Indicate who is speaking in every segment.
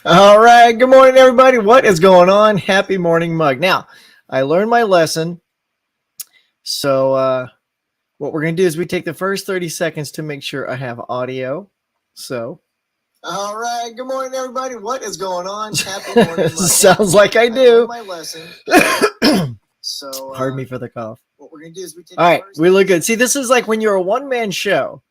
Speaker 1: All right. Good morning, everybody. What is going on? Happy morning mug. Now, I learned my lesson. So, what we're going to do is we take the first 30 seconds to make sure I have audio. So, all right. Good morning, everybody. What is going on? Happy morning mug. Sounds like I do. I learned my lesson. So, pardon me for the cough. What we're going to do is we take. All right. We look good. See, this is like when you're a one-man show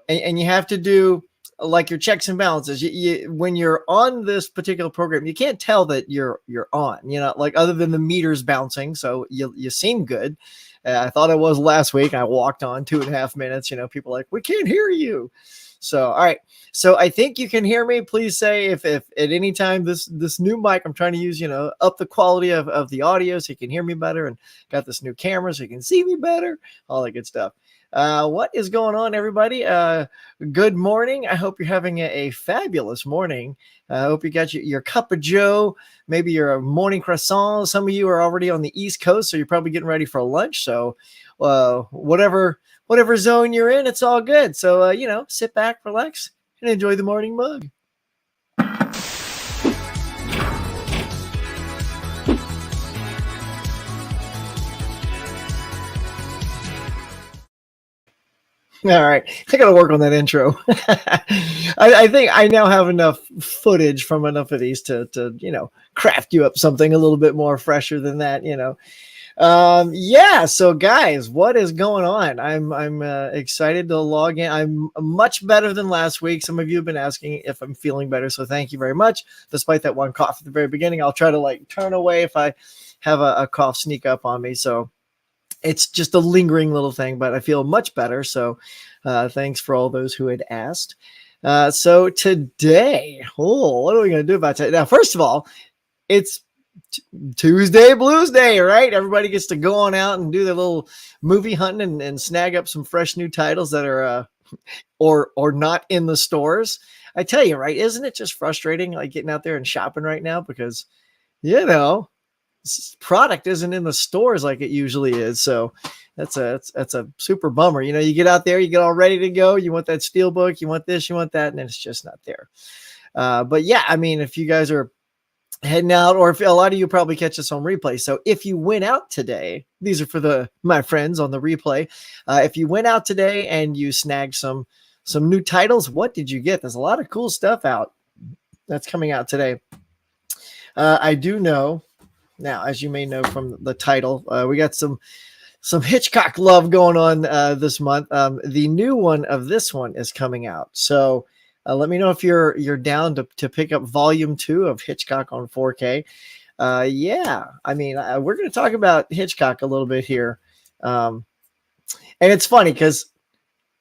Speaker 1: and you have to do like your checks and balances. When you're on this particular program, you can't tell that you're on, like other than the meters bouncing. So you seem good. I thought I was last week. I walked on 2.5 minutes. People like, we can't hear you. So, all right. So I think you can hear me. Please say if at any time this new mic I'm trying to use, up the quality of the audio so you can hear me better, and got this new camera so you can see me better, all that good stuff. What is going on, everybody? Good morning. I hope you're having a fabulous morning. I hope you got your cup of joe, maybe your morning croissant. Some of you are already on the East Coast, so you're probably getting ready for lunch. So whatever zone you're in, it's all good. So, sit back, relax, and enjoy the morning mug. All right. I got to work on that intro. I think I now have enough footage from enough of these to craft you up something a little bit more fresher than that, Yeah. So guys, what is going on? I'm excited to log in. I'm much better than last week. Some of you have been asking if I'm feeling better. So thank you very much. Despite that one cough at the very beginning, I'll try to turn away if I have a cough sneak up on me. So it's just a lingering little thing, but I feel much better. So thanks for all those who had asked. So today, what are we going to do about that? Now, first of all, it's Tuesday Blues Day, right? Everybody gets to go on out and do their little movie hunting and snag up some fresh new titles that are or not in the stores. I tell you, right? Isn't it just frustrating like getting out there and shopping right now because, product isn't in the stores like it usually is. So that's a super bummer. You get out there, you get all ready to go. You want that steel book, you want this, you want that, and it's just not there. But yeah, I mean, if you guys are heading out, or if a lot of you probably catch this on replay. So if you went out today, these are for my friends on the replay. If you went out today and you snagged some new titles, what did you get? There's a lot of cool stuff out that's coming out today. I do know. Now, as you may know from the title, we got some Hitchcock love going on this month. The new one of this one is coming out. So let me know if you're down to pick up volume 2 of Hitchcock on 4K. Yeah, I mean, we're going to talk about Hitchcock a little bit here. And it's funny because,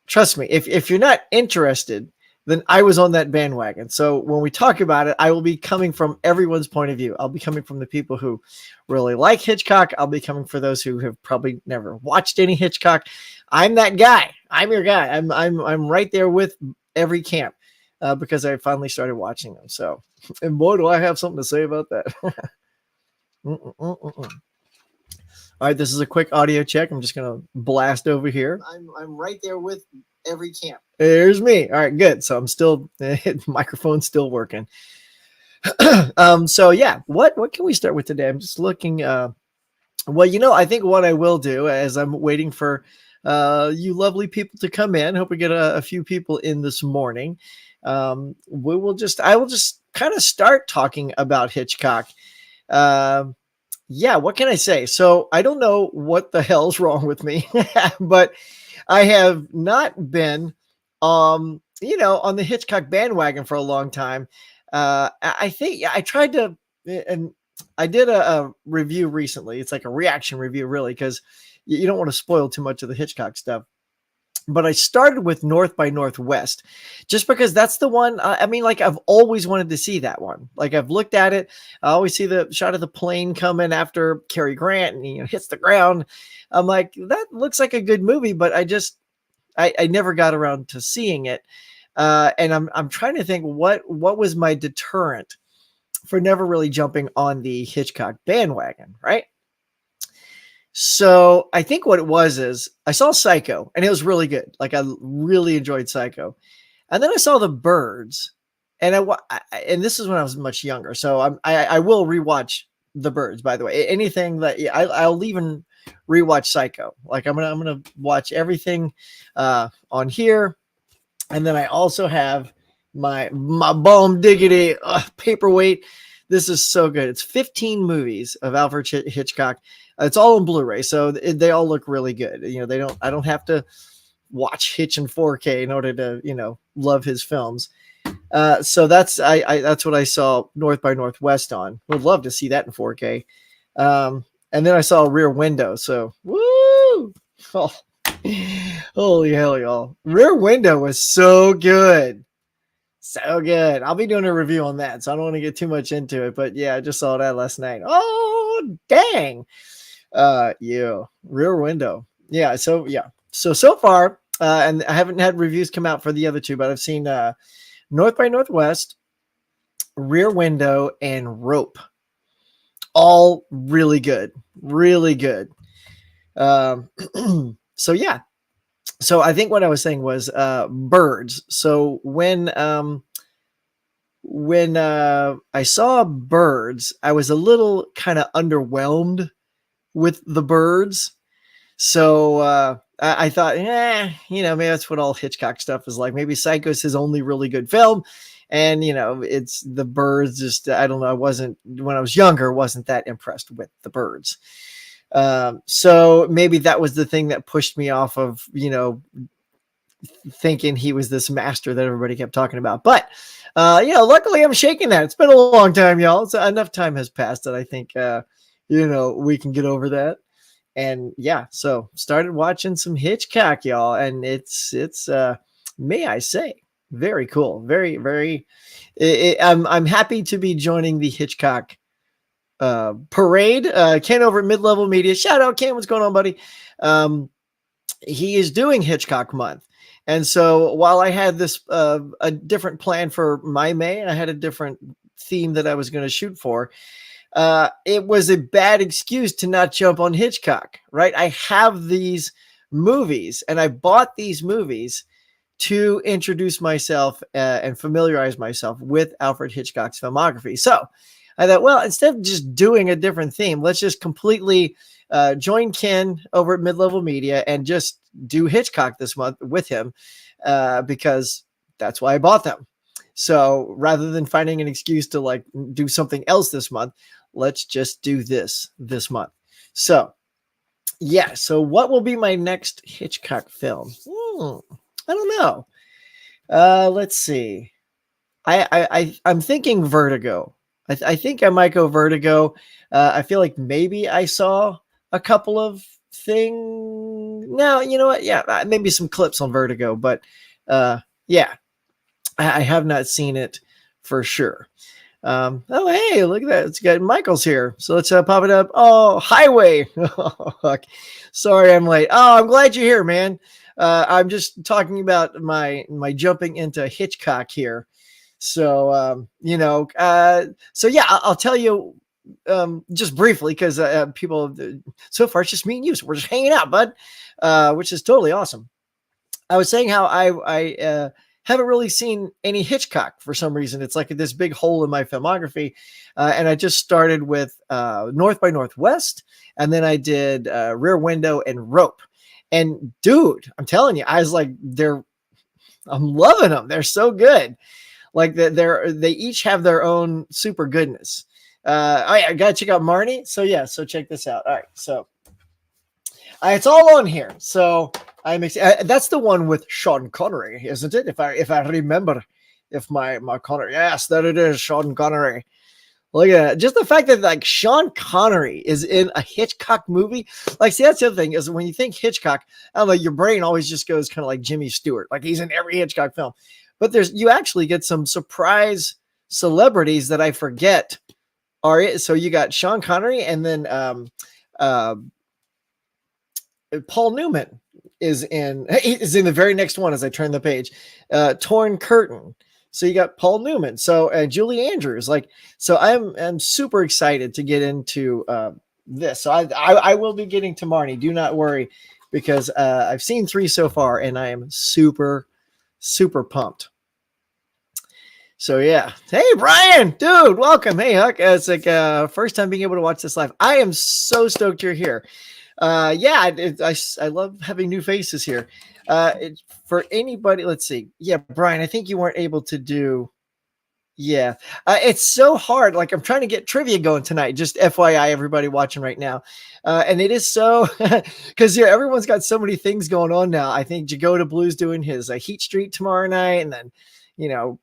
Speaker 1: trust me, if you're not interested, then I was on that bandwagon. So when we talk about it, I will be coming from everyone's point of view. I'll be coming from the people who really like Hitchcock. I'll be coming for those who have probably never watched any Hitchcock. I'm that guy. I'm your guy. I'm right there with every camp because I finally started watching them. So, and boy, do I have something to say about that. All right, this is a quick audio check. I'm just going to blast over here. I'm right there with every camp. There's me. All right, good. So I'm still microphone's still working. So yeah, what can we start with today? I'm just looking. I think what I will do as I'm waiting for you lovely people to come in. Hope we get a few people in this morning. I will just kind of start talking about Hitchcock. Yeah, what can I say? So I don't know what the hell's wrong with me, but I have not been, on the Hitchcock bandwagon for a long time. I think I tried to, and I did a review recently. It's like a reaction review, really, because you don't want to spoil too much of the Hitchcock stuff. But I started with North by Northwest just because that's the one. I've always wanted to see that one. Like I've looked at it. I always see the shot of the plane coming after Cary Grant and he hits the ground. I'm like, that looks like a good movie, but I never got around to seeing it. And I'm trying to think what was my deterrent for never really jumping on the Hitchcock bandwagon, right? So I think what it was is I saw Psycho and it was really good. Like I really enjoyed Psycho. And then I saw The Birds and this is when I was much younger, so I will rewatch The Birds. By the way, anything that I'll even rewatch Psycho. Like I'm gonna watch everything on here, and then I also have my bomb diggity paperweight. This is so good. It's 15 movies of Alfred Hitchcock. It's all on Blu-ray, so they all look really good. I don't have to watch Hitch in 4K in order to love his films. So that's what I saw North by Northwest on. Would love to see that in 4K. And then I saw Rear Window. So woo! Oh, holy hell, y'all! Rear Window was so good. So good. I'll be doing a review on that, so I don't want to get too much into it. But yeah, I just saw that last night. Oh, dang. Yeah. Rear Window. Yeah. So far, and I haven't had reviews come out for the other two, but I've seen North by Northwest, Rear Window, and Rope. All really good. Really good. So yeah. So I think what I was saying was Birds. So when I saw Birds, I was a little kind of underwhelmed with the Birds. So I thought, maybe that's what all Hitchcock stuff is like. Maybe Psycho's his only really good film. And, it's the Birds. Just, I don't know. When I was younger, wasn't that impressed with the Birds. So maybe that was the thing that pushed me off of, thinking he was this master that everybody kept talking about. But, luckily I'm shaking that. It's been a long time, y'all. So enough time has passed that I think, we can get over that. And yeah, so started watching some Hitchcock, y'all. And it's may I say, very cool. Very, very, I'm happy to be joining the Hitchcock parade. Ken over at Mid-Level Media. Shout out, Ken. What's going on, buddy? He is doing Hitchcock Month. And so while I had this a different plan for my May, I had a different theme that I was going to shoot for. It was a bad excuse to not jump on Hitchcock, right? I have these movies, and I bought these movies to introduce myself and familiarize myself with Alfred Hitchcock's filmography. So I thought, well, instead of just doing a different theme, let's just completely join Ken over at Mid-Level Media and just do Hitchcock this month with him because that's why I bought them. So rather than finding an excuse to do something else this month, let's just do this month. So yeah. So what will be my next Hitchcock film? I don't know. Let's see. I'm thinking Vertigo. I think I might go Vertigo. I feel like maybe I saw a couple of things. No, you know what? Yeah, maybe some clips on Vertigo, but yeah, I have not seen it for sure. Oh, hey, look at that. It's got Michael's here. So let's pop it up. Oh, Highway. Oh, fuck. Sorry, I'm late. Oh, I'm glad you're here, man. I'm just talking about my jumping into Hitchcock here. So, so yeah, I'll tell you just briefly because people, so far it's just me and you. So we're just hanging out, bud, which is totally awesome. I was saying how I haven't really seen any Hitchcock for some reason. It's like this big hole in my filmography. And I just started with North by Northwest, and then I did Rear Window and Rope. And dude, I'm telling you, I was like, I'm loving them. They're so good. Like they each have their own super goodness. I gotta check out Marnie. So yeah, so check this out. All right, so it's all on here. So I'm excited. That's the one with Sean Connery, isn't it? If I remember, if my Connery, yes, that it is Sean Connery. Look at that. Just the fact that Sean Connery is in a Hitchcock movie. See, that's the other thing is when you think Hitchcock, I don't know, your brain always just goes kind of like Jimmy Stewart. Like he's in every Hitchcock film. But you actually get some surprise celebrities that I forget are it. So you got Sean Connery, and then Paul Newman is in the very next one as I turn the page. Torn Curtain. So you got Paul Newman. So Julie Andrews. So I'm super excited to get into this. So I will be getting to Marnie. Do not worry, because I've seen 3 so far, and I am super, super pumped. So yeah. Hey Brian, dude, welcome. Hey Huck. It's like first time being able to watch this live. I am so stoked you're here. Yeah, I love having new faces here. For anybody, let's see. Yeah, Brian, I think you weren't able to do. Yeah, it's so hard. Like I'm trying to get trivia going tonight. Just FYI, everybody watching right now, and it is so because yeah, everyone's got so many things going on now. I think Jagoda Blue's doing his Heat Street tomorrow night, and then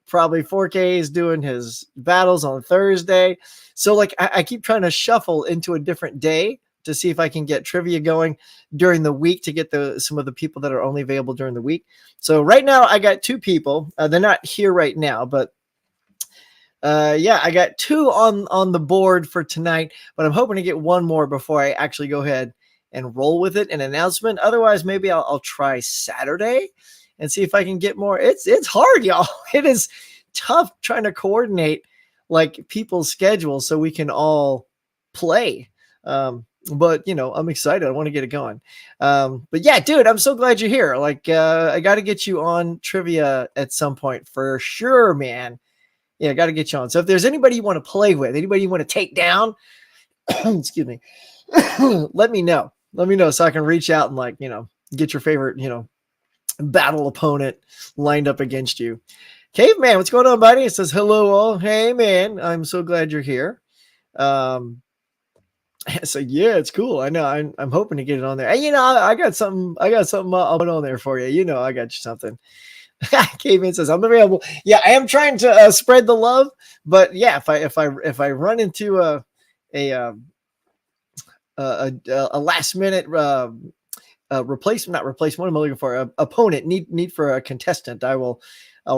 Speaker 1: probably 4K is doing his battles on Thursday. So like I keep trying to shuffle into a different day to see if I can get trivia going during the week to get some of the people that are only available during the week. So right now I got two people. They're not here right now, but yeah, I got two on the board for tonight, but I'm hoping to get one more before I actually go ahead and roll with it, an announcement. Otherwise, maybe I'll try Saturday and see if I can get more. It's hard, y'all. It is tough trying to coordinate like people's schedules so we can all play. But I'm excited. I want to get it going. But yeah, dude, I'm so glad you're here. Like, I got to get you on trivia at some point for sure, man. Yeah, got to get you on. So if there's anybody you want to play with, anybody you want to take down, excuse me, let me know. Let me know so I can reach out and get your favorite, battle opponent lined up against you. Caveman, what's going on, buddy? It says hello all. Hey man, I'm so glad you're here. So yeah, it's cool. I know. I'm hoping to get it on there. And I got something. I'll put on there for you. I got you something. Caveman says I'm available. Yeah, I am trying to spread the love, but yeah, if I run into a last minute replacement, not replacement. What am I looking for? Opponent need for a contestant. I'll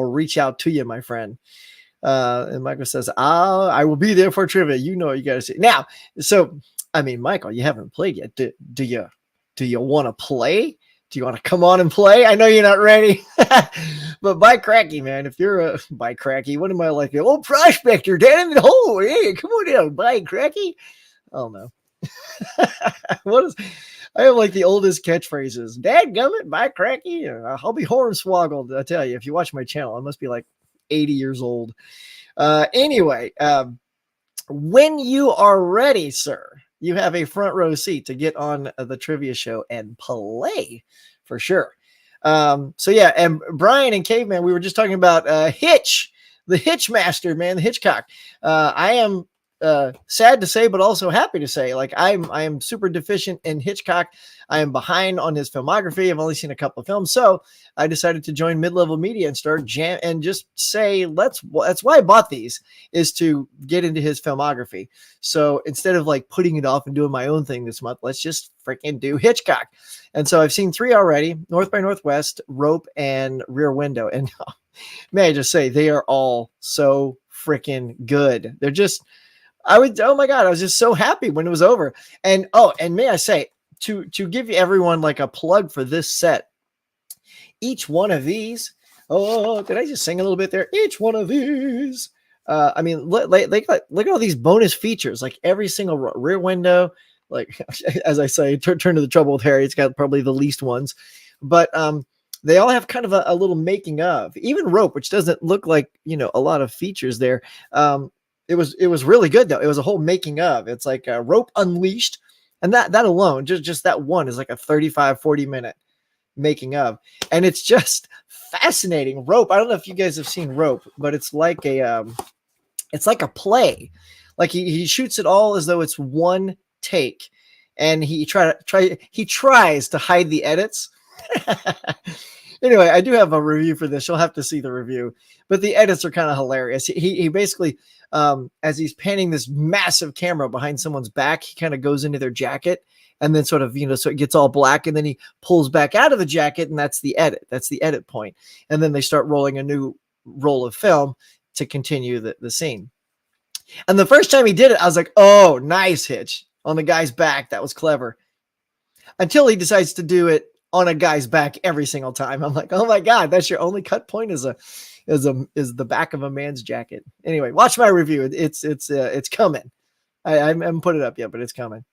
Speaker 1: reach out to you, my friend. And Michael says, I will be there for trivia. You got to see now. So, I mean, Michael, you haven't played yet. Do you want to play? Do you want to come on and play? I know you're not ready, but by cracky, man, if you're by cracky, what am I like? Old prospector down in the hole. Hey, come on down, by cracky. Oh no. What is, I have like the oldest catchphrases. Dadgummit, by cracky. I'll be hornswoggled. I tell you, if you watch my channel, I must be like 80 years old. Anyway, when you are ready, sir, you have a front row seat to get on the trivia show and play for sure. So yeah, and Brian and Caveman, we were just talking about Hitch, the Hitch master, man, the Hitchcock. I am sad to say, but also happy to say, like I am super deficient in Hitchcock. I am behind on his filmography. I've only seen a couple of films, so I decided to join Mid-Level Media and start jam and just say, that's why I bought these, is to get into his filmography. So instead of like putting it off and doing my own thing this month, let's just freaking do Hitchcock. And so I've seen 3 already: North by Northwest, Rope, and Rear Window. And may I just say, they are all so freaking good. They're just, oh my God, I was just so happy when it was over. And may I say, to give you everyone like a plug for this set, each one of these, did I just sing a little bit there? Each one of these, I mean, look at all these bonus features, like every single Rear Window, like as I say, turn to the Trouble with Harry. It's got probably the least ones, but they all have kind of a little making of. Even Rope, which doesn't look like a lot of features there. It was really good though. It was a whole making of. It's like Rope Unleashed, and that alone, just that one is like a 35-40 minute making of, and it's just fascinating. Rope, I don't know if you guys have seen Rope, but it's like a play. Like he shoots it all as though it's one take, and he tries to hide the edits. Anyway, I do have a review for this. You'll have to see the review, but the edits are kind of hilarious. He basically, as he's panning this massive camera behind someone's back, he kind of goes into their jacket and then sort of, so it gets all black, and then he pulls back out of the jacket, and that's the edit. That's the edit point. And then they start rolling a new roll of film to continue the scene. And the first time he did it, I was like, oh, nice Hitch on the guy's back. That was clever. Until he decides to do it on a guy's back every single time. I'm like, oh my God, that's your only cut point is the back of a man's jacket. Anyway, watch my review. It's coming. I haven't put it up yet, but it's coming.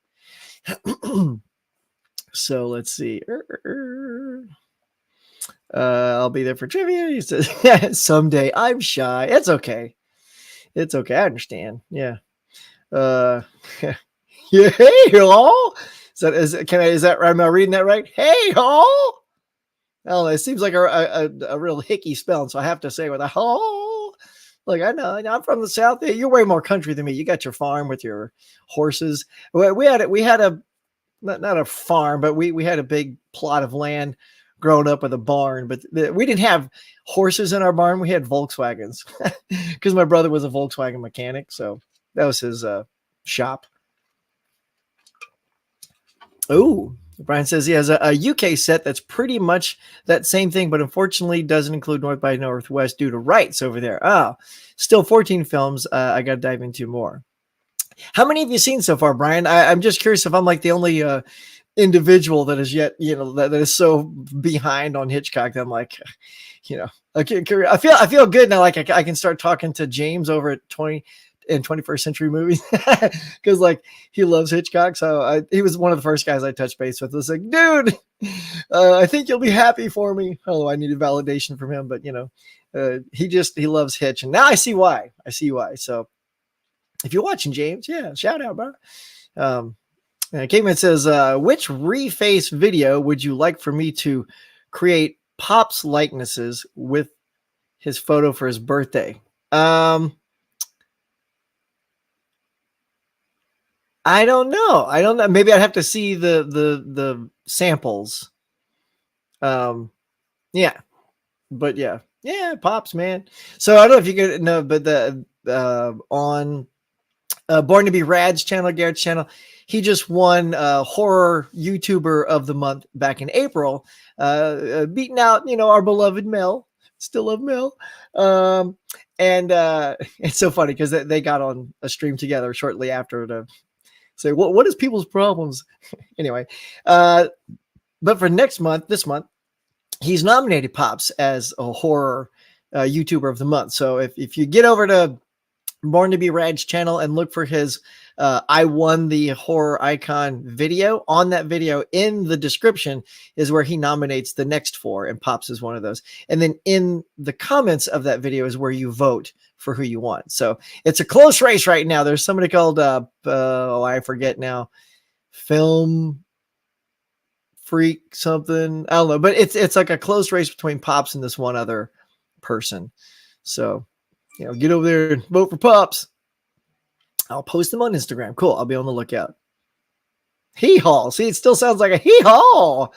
Speaker 1: So let's see. I'll be there for trivia. He says, someday. I'm shy. It's okay. It's okay. I understand. Yeah. Uh, yeah. Hey, y'all. Is that right? Am I reading that right? Hey, y'all. Oh, it seems like a real hickey spelling, so I have to say with a oh. Look, I know I'm from the South. You're way more country than me. You got your farm with your horses. We had a not a farm, but we had a big plot of land growing up with a barn. But we didn't have horses in our barn. We had Volkswagens because my brother was a Volkswagen mechanic, so that was his shop. Oh, Brian says he has a UK set that's pretty much that same thing, but unfortunately doesn't include North by Northwest due to rights over there. Oh, still 14 films. I got to dive into more. How many have you seen so far, Brian? I'm just curious if I'm like the only individual that is yet, that is so behind on Hitchcock that I'm like, I feel good now. Like I can start talking to James over at 21st Century Movies because like he loves Hitchcock. So he was one of the first guys I touched base with. I was like, dude, I think you'll be happy for me. Although I needed validation from him, but he loves Hitch, and now I see why. So if you're watching, James, yeah, shout out, bro. Caveman says, which reface video would you like for me to create Pop's likenesses with his photo for his birthday? I don't know. Maybe I'd have to see the samples. Yeah, but yeah, Pops, man. So I don't know if you could know, but the on Born to Be Rad's channel, Garrett's channel, he just won horror YouTuber of the month back in April, beating out our beloved Mel. Still love Mel. And it's so funny because they got on a stream together shortly after to say, what is people's problems? Anyway, but for this month, he's nominated Pops as a horror YouTuber of the month. So if you get over to Born to Be Rad's channel and look for his I won the horror icon video, on that video in the description is where he nominates the next 4, and Pops is one of those. And then in the comments of that video is where you vote for who you want. So it's a close race right now. There's somebody called I forget now, Film Freak something, I don't know, but it's like a close race between Pops and this one other person. So get over there and vote for Pops. I'll post them on Instagram. Cool. I'll be on the lookout. Hee-haw. See, it still sounds like a hee-haw.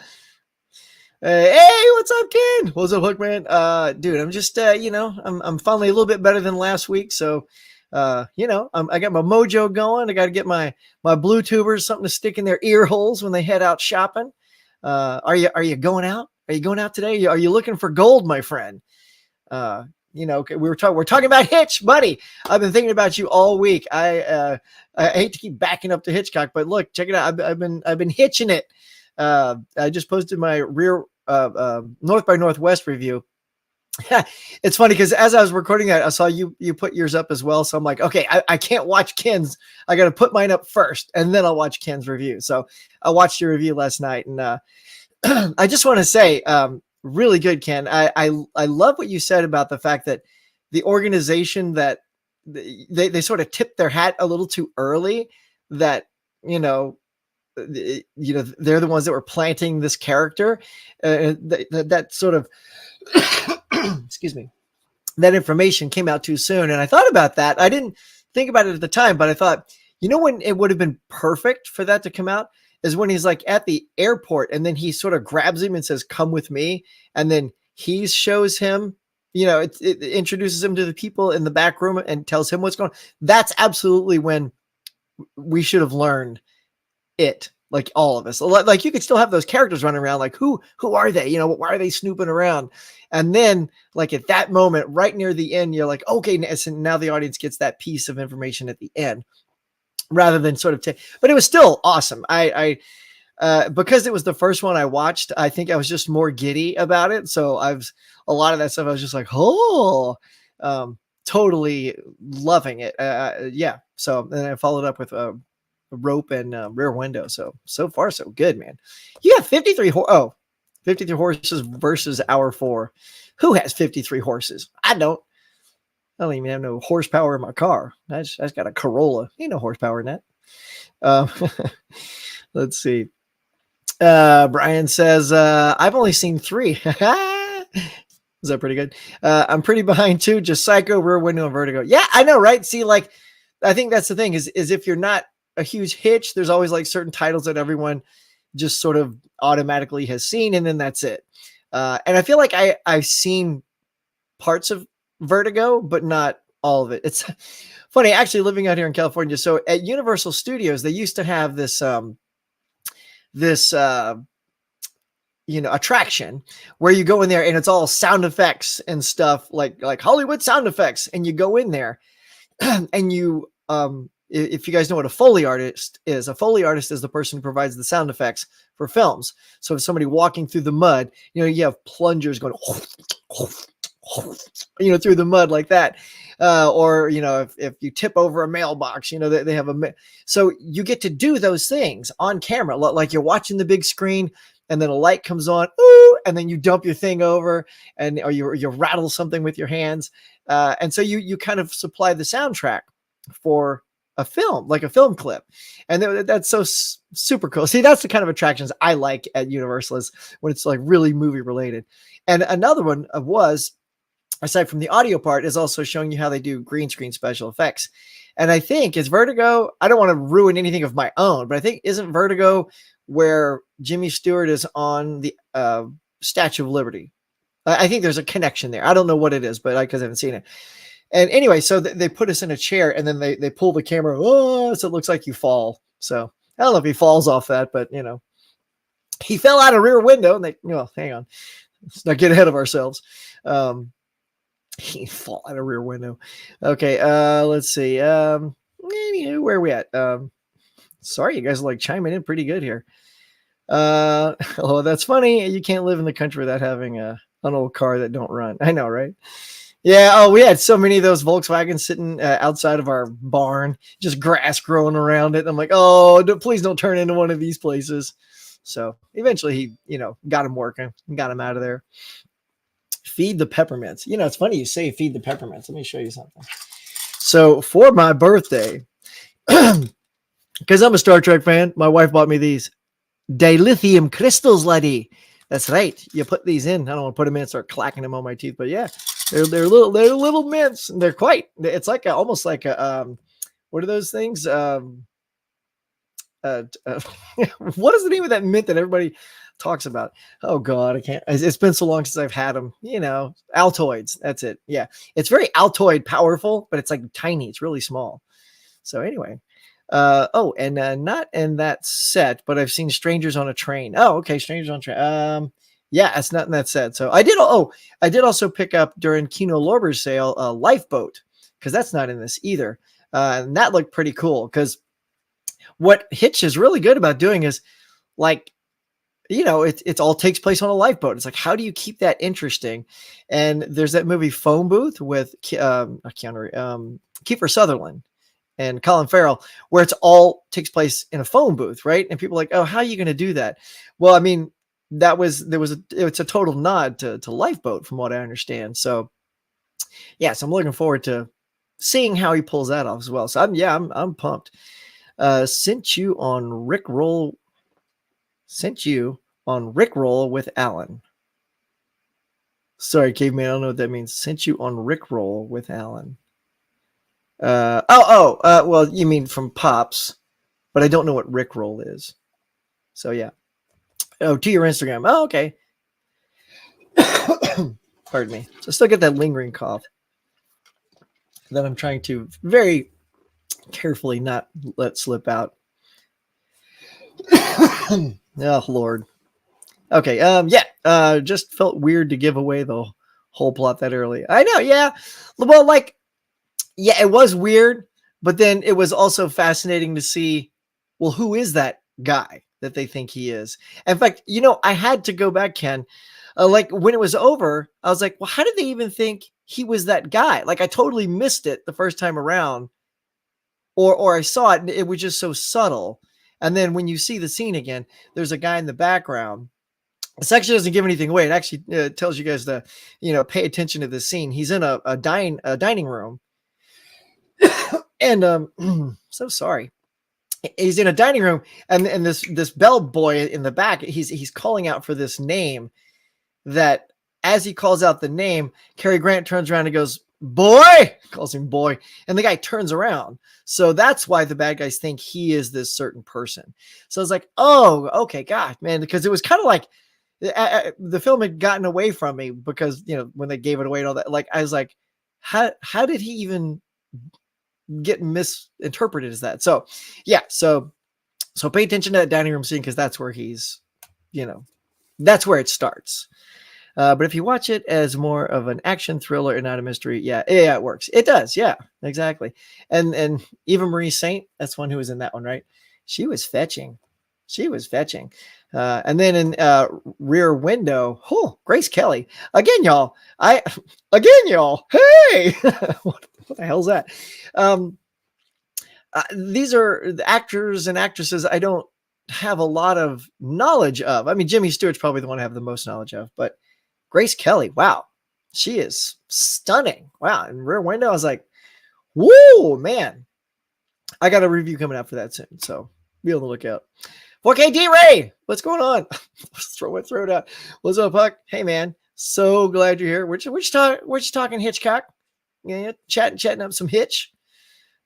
Speaker 1: Hey, what's up, Ken? What's up, Hookman? Dude, I'm just, I'm finally a little bit better than last week. So, I got my mojo going. I got to get my Bluetubers something to stick in their ear holes when they head out shopping. Are you going out? Are you going out today? Are you looking for gold, my friend? We're talking about Hitch, buddy. I've been thinking about you all week. I hate to keep backing up to Hitchcock, but look, check it out. I've been hitching it. I just posted my rear North by Northwest review. It's funny because as I was recording that, I saw you put yours up as well. So I'm like, okay, I can't watch Ken's. I got to put mine up first, and then I'll watch Ken's review. So I watched your review last night, and I just want to say, really good, Ken. I love what you said about the fact that the organization that they sort of tipped their hat a little too early, that they're the ones that were planting this character, that sort of excuse me, that information came out too soon. And I thought about that. I didn't think about it at the time, but I thought, when it would have been perfect for that to come out is when he's like at the airport, and then he sort of grabs him and says, "Come with me." And then he shows him, it introduces him to the people in the back room and tells him what's going on. That's absolutely when we should have learned it. Like all of us, like you could still have those characters running around. Like who are they? Why are they snooping around? And then like at that moment, right near the end, you're like, okay, now the audience gets that piece of information at the end, rather than sort of but it was still awesome. I because it was the first one I watched, I think I was just more giddy about it. So a lot of that stuff, I was just like, totally loving it. Yeah. So then I followed up with Rope and Rear Window. So far so good, man. You have 53 horror. Oh, 53 horses versus our 4. Who has 53 horses? I don't. I don't even have no horsepower in my car. I just got a Corolla. Ain't no horsepower in that. Let's see. Brian says, I've only seen 3. Is that pretty good? I'm pretty behind too. Just Psycho, Rear Window, and Vertigo. Yeah, I know, right? See, like, I think that's the thing is if you're not a huge Hitch, there's always like certain titles that everyone just sort of automatically has seen, and then that's it. And I feel like I've seen parts of Vertigo, but not all of it. It's funny, actually, living out here in California. So at Universal Studios, they used to have this attraction where you go in there and it's all sound effects and stuff like Hollywood sound effects, and you go in there and you if you guys know what a Foley artist is the person who provides the sound effects for films. So if somebody walking through the mud, you have plungers going through the mud like that, or if you tip over a mailbox, they have so you get to do those things on camera, like you're watching the big screen, and then a light comes on, ooh, and then you dump your thing over, or you rattle something with your hands, and so you kind of supply the soundtrack for a film, like a film clip, and that's so super cool. See, that's the kind of attractions I like at Universal, is when it's like really movie related. And another one was, aside from the audio part, is also showing you how they do green screen special effects. And I think it's Vertigo. I don't want to ruin anything of my own, but I think isn't Vertigo where Jimmy Stewart is on the Statue of Liberty? I think there's a connection there. I don't know what it is, but because I haven't seen it. And anyway, so they put us in a chair, and then they pull the camera, so it looks like you fall. So I don't know if he falls off that, but he fell out a Rear Window, and hang on, let's not get ahead of ourselves. He fall out a Rear Window. Okay, let's see. Where are we at? Sorry, you guys are like chiming in pretty good here. Oh, that's funny. You can't live in the country without having an old car that don't run. I know, right? Yeah. Oh, we had so many of those Volkswagens sitting outside of our barn, just grass growing around it. I'm like, oh, please don't turn into one of these places. So eventually he, got him working and got him out of there. Feed the peppermints. It's funny you say feed the peppermints. Let me show you something. So for my birthday, because I'm a Star Trek fan, my wife bought me these dilithium crystals, laddie. That's right. You put these in. I don't want to put them in and start clacking them on my teeth, but yeah, they're little mints. And they're it's like almost like a what are those things? What is the name of that mint that everybody talks about? Oh God, I can't. It's been so long since I've had them. Altoids. That's it. Yeah, it's very Altoid powerful, but it's like tiny. It's really small. So anyway, and not in that set, but I've seen Strangers on a Train. Oh, okay, Strangers on a Train. Yeah, it's not in that set. So I did also pick up during Kino Lorber's sale a Lifeboat, because that's not in this either, and that looked pretty cool. Because what Hitch is really good about doing is, like, it all takes place on a lifeboat. It's like, how do you keep that interesting? And there's that movie Phone Booth with Kiefer Sutherland and Colin Farrell, where it's all takes place in a phone booth, right? And people are like, oh, how are you going to do that? Well, I mean, it's a total nod to Lifeboat, from what I understand. So yeah, so I'm looking forward to seeing how he pulls that off as well. So I'm pumped. Sent you on Rickroll with Alan. Sorry, caveman, I don't know what that means. Sent you on Rickroll with Alan. Well, you mean from Pops, but I don't know what Rickroll is. So yeah. Oh, to your Instagram. Oh, okay. Pardon me. So I still get that lingering cough that I'm trying to very carefully not let slip out. Oh Lord. Okay. Just felt weird to give away the whole plot that early. I know. Yeah. Well, it was weird, but then it was also fascinating to see, well, who is that guy that they think he is? In fact, I had to go back, Ken. When it was over, I was like, well, how did they even think he was that guy? Like, I totally missed it the first time around, or I saw it and it was just so subtle. And then when you see the scene again, there's a guy in the background This actually doesn't give anything away. It actually tells you guys to, pay attention to this scene. He's in a dining room, and so sorry. He's in a dining room, and this bell boy in the back, he's calling out for this name. That as he calls out the name, Cary Grant turns around and goes, "Boy," calls him boy, and the guy turns around. So that's why the bad guys think he is this certain person. So it's like, oh, okay, God, man, because it was kind of like the film had gotten away from me because when they gave it away and all that. Like I was like, how did he even get misinterpreted as that? So yeah, so pay attention to that dining room scene because that's where he's, that's where it starts. But if you watch it as more of an action thriller and not a mystery, yeah, it works. It does, yeah, exactly. And Eva Marie Saint, that's one who was in that one, right? She was fetching. And then in Rear Window, Grace Kelly again, y'all. Hey, what the hell's that? These are the actors and actresses I don't have a lot of knowledge of. I mean, Jimmy Stewart's probably the one I have the most knowledge of, but Grace Kelly, wow, she is stunning. Wow, in Rear Window, I was like, whoa, man. I got a review coming out for that soon, so be on the lookout. 4K D-Ray, what's going on? throw it out. What's up, Huck? Hey, man, so glad you're here. We're just talking Hitchcock. Yeah, chatting up some Hitch.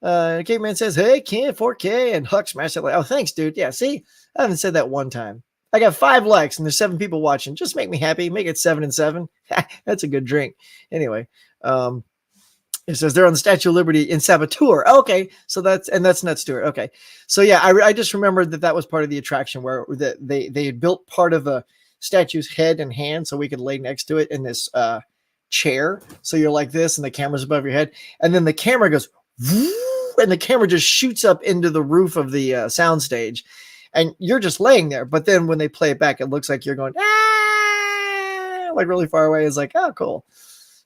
Speaker 1: Caveman says, "Hey, Ken, 4K," and Huck smashed it like, "Oh, thanks, dude." Yeah, see, I haven't said that one time. I got 5 likes and there's 7 people watching. Just make me happy. Make it 7 and 7. That's a good drink. Anyway, it says they're on the Statue of Liberty in Saboteur. Okay, so that's Ned Stewart. Okay, so yeah, I just remembered that was part of the attraction where they had built part of the statue's head and hand so we could lay next to it in this chair. So you're like this, and the camera's above your head, and then the camera goes, and the camera just shoots up into the roof of the soundstage, and you're just laying there. But then when they play it back, it looks like you're going like really far away. It's like, oh, cool.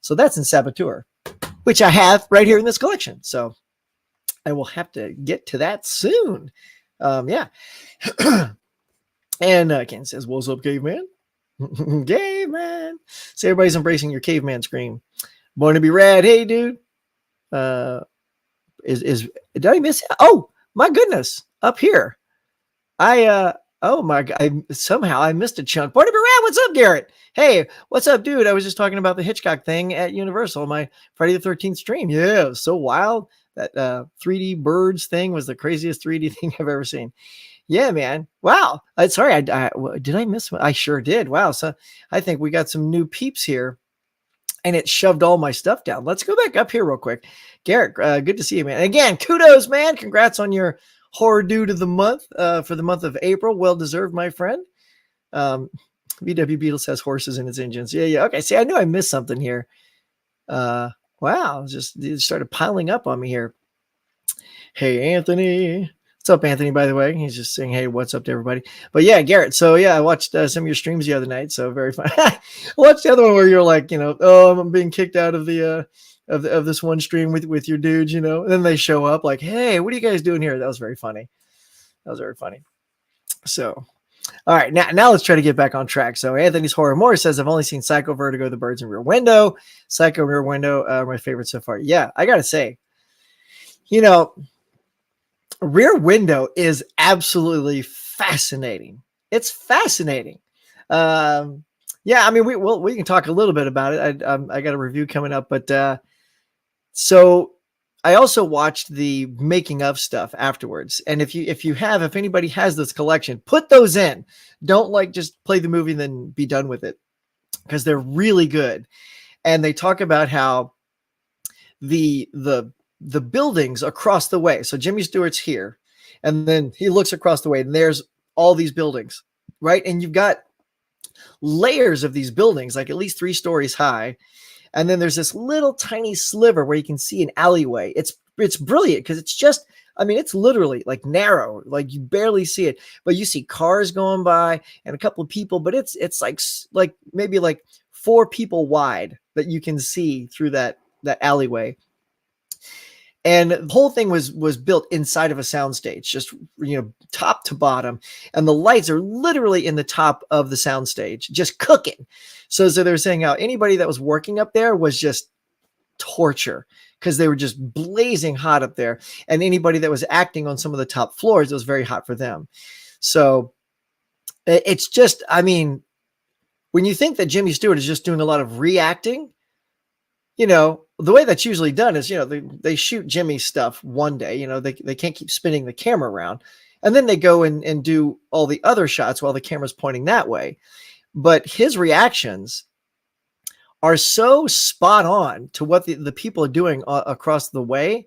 Speaker 1: So that's in Saboteur, which I have right here in this collection. So I will have to get to that soon. Yeah. And Ken says, "What's up, caveman?" Caveman. So everybody's embracing your caveman scream. Born to be rad. Hey, dude. Did I miss it? Oh my goodness. Up here. Oh my God. I missed a chunk. Born to be rad. What's up, Garrett? Hey, what's up, dude? I was just talking about the Hitchcock thing at Universal, my Friday the 13th stream. Yeah, it was so wild. That 3D birds thing was the craziest 3D thing I've ever seen. Yeah, man. Wow. Sorry, did I miss one? I sure did. Wow. So I think we got some new peeps here, and it shoved all my stuff down. Let's go back up here real quick. Garrett, good to see you, man. And again, kudos, man. Congrats on your horror dude of the month for the month of April. Well deserved, my friend. VW Beetle says horses in its engines. Yeah. Okay. See, I knew I missed something here. Wow. It started piling up on me here. Hey, Anthony. What's up, Anthony, by the way? He's just saying, hey, what's up to everybody? But yeah, Garrett. So yeah, I watched some of your streams the other night. So very fun. I watched the other one where you're like, oh, I'm being kicked out of the of this one stream with your dudes, and then they show up like, hey, what are you guys doing here? That was very funny. So, all right, now let's try to get back on track. So Anthony's Horror More says, "I've only seen Psycho, Vertigo, The Birds, and Rear Window. Psycho, Rear Window are my favorite so far." Yeah, I gotta say, Rear Window is absolutely fascinating. It's fascinating. Yeah, I mean, we can talk a little bit about it. I got a review coming up, but so I also watched the making of stuff afterwards. And if anybody has this collection, put those in. Don't just play the movie and then be done with it, because they're really good. And they talk about how the buildings across the way. So Jimmy Stewart's here, and then he looks across the way, and there's all these buildings, right? And you've got layers of these buildings, like at least 3 stories high. And then there's this little tiny sliver where you can see an alleyway. It's brilliant because it's literally like narrow, like you barely see it, but you see cars going by and a couple of people, but it's like maybe like 4 people wide that you can see through that alleyway. And the whole thing was built inside of a soundstage, just, top to bottom. And the lights are literally in the top of the soundstage, just cooking. So they're saying how anybody that was working up there was just torture, because they were just blazing hot up there. And anybody that was acting on some of the top floors, it was very hot for them. So it's just, I mean, when you think that Jimmy Stewart is just doing a lot of reacting, the way that's usually done is, they shoot Jimmy's stuff one day, they can't keep spinning the camera around. And then they go and do all the other shots while the camera's pointing that way. But his reactions are so spot on to what the people are doing across the way.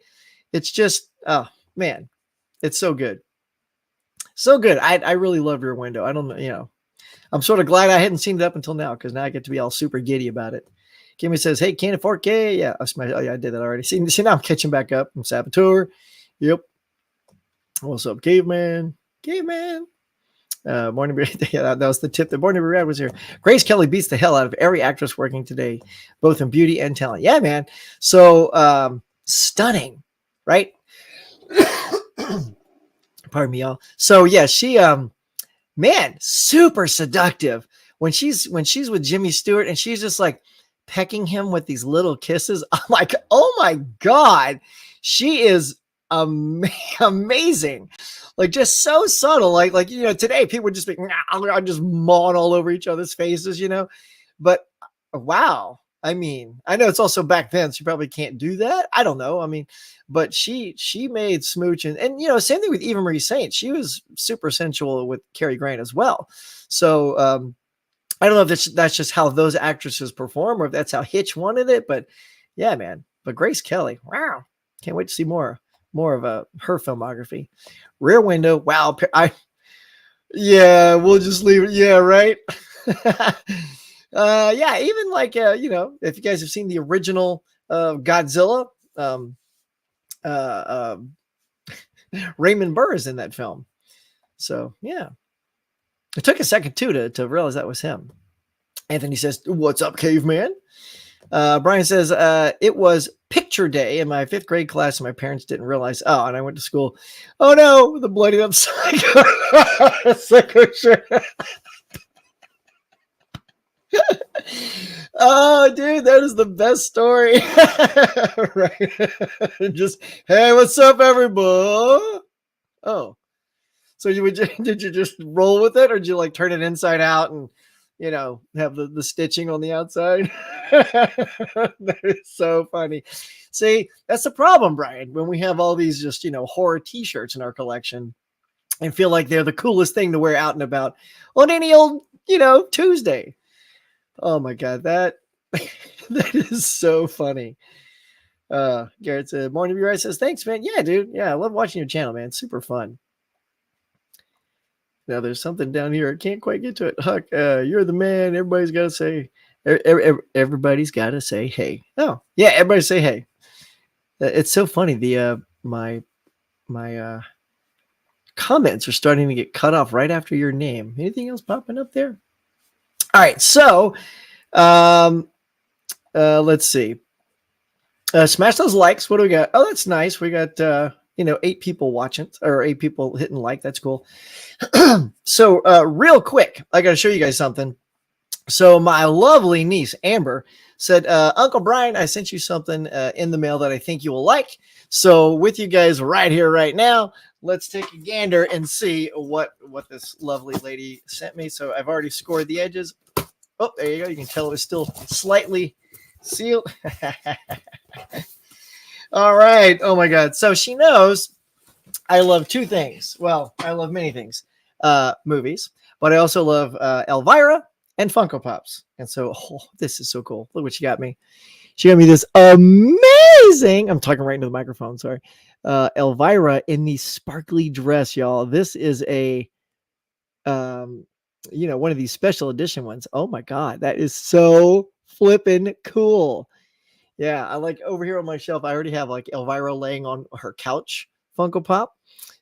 Speaker 1: It's just, oh man, it's so good. So good. I really love Rear Window. I don't know, I'm sort of glad I hadn't seen it up until now, because now I get to be all super giddy about it. Kimmy says, hey, can it 4K? Yeah, I did that already. See, now I'm catching back up. I'm Saboteur. Yep. What's up, Caveman? Morning, yeah, that was the tip that Morning Rad was here. Grace Kelly beats the hell out of every actress working today, both in beauty and talent. Yeah, man. So stunning, right? Pardon me, y'all. So yeah, she man, super seductive when she's with Jimmy Stewart, and she's just like pecking him with these little kisses. I'm like, oh my God, she is amazing. Like, just so subtle. Like, today people would just be, I'm just mawing all over each other's faces, but wow. I mean, I know it's also back then, so you probably can't do that. I don't know. I mean, but she made smooch, and same thing with Eva Marie Saint. She was super sensual with Cary Grant as well. So, I don't know if that's just how those actresses perform, or if that's how Hitch wanted it, but yeah, man. But Grace Kelly, wow. Can't wait to see more of her filmography. Rear Window, wow. Yeah, we'll just leave it. Yeah, right. Yeah, even like if you guys have seen the original Godzilla, Raymond Burr is in that film. So yeah, it took a second too to realize that was him. Anthony says, "What's up, caveman?" Brian says, "It was picture day in my 5th grade class, and my parents didn't realize. Oh, and I went to school. Oh no, the bloodied up psycho shirt." Oh, dude, that is the best story. Right? Just, hey, what's up, everybody? Oh, so did you just roll with it, or did you like turn it inside out and have the stitching on the outside? That is so funny. See, that's the problem, Brian, when we have all these just horror t-shirts in our collection and feel like they're the coolest thing to wear out and about on any old Tuesday. Oh my God, that is so funny. Garrett said, "Morning, Be Right," says, "Thanks, man." Yeah, dude. Yeah, I love watching your channel, man. Super fun. Now there's something down here. I can't quite get to it. Huck, you're the man. Everybody's got to say. Everybody's got to say hey. Oh yeah, everybody say hey. It's so funny. The my comments are starting to get cut off right after your name. Anything else popping up there? All right, so let's see. Smash those likes. What do we got? Oh, that's nice. We got 8 people watching, or 8 people hitting like. That's cool. So real quick, I got to show you guys something. So my lovely niece Amber said, "Uncle Brian, I sent you something in the mail that I think you will like." So with you guys right here, right now, let's take a gander and see what this lovely lady sent me. So I've already scored the edges. Oh, there you go. You can tell it was still slightly sealed. All right. Oh my God. So she knows I love 2 things. Well, I love many things, movies, but I also love Elvira and Funko Pops. And so, this is so cool. Look what she got me. She got me this amazing, I'm talking right into the microphone, sorry. Elvira in the sparkly dress, y'all. This is a, one of these special edition ones. Oh my God, that is so flippin' cool. Yeah, I like over here on my shelf, I already have like Elvira laying on her couch Funko Pop.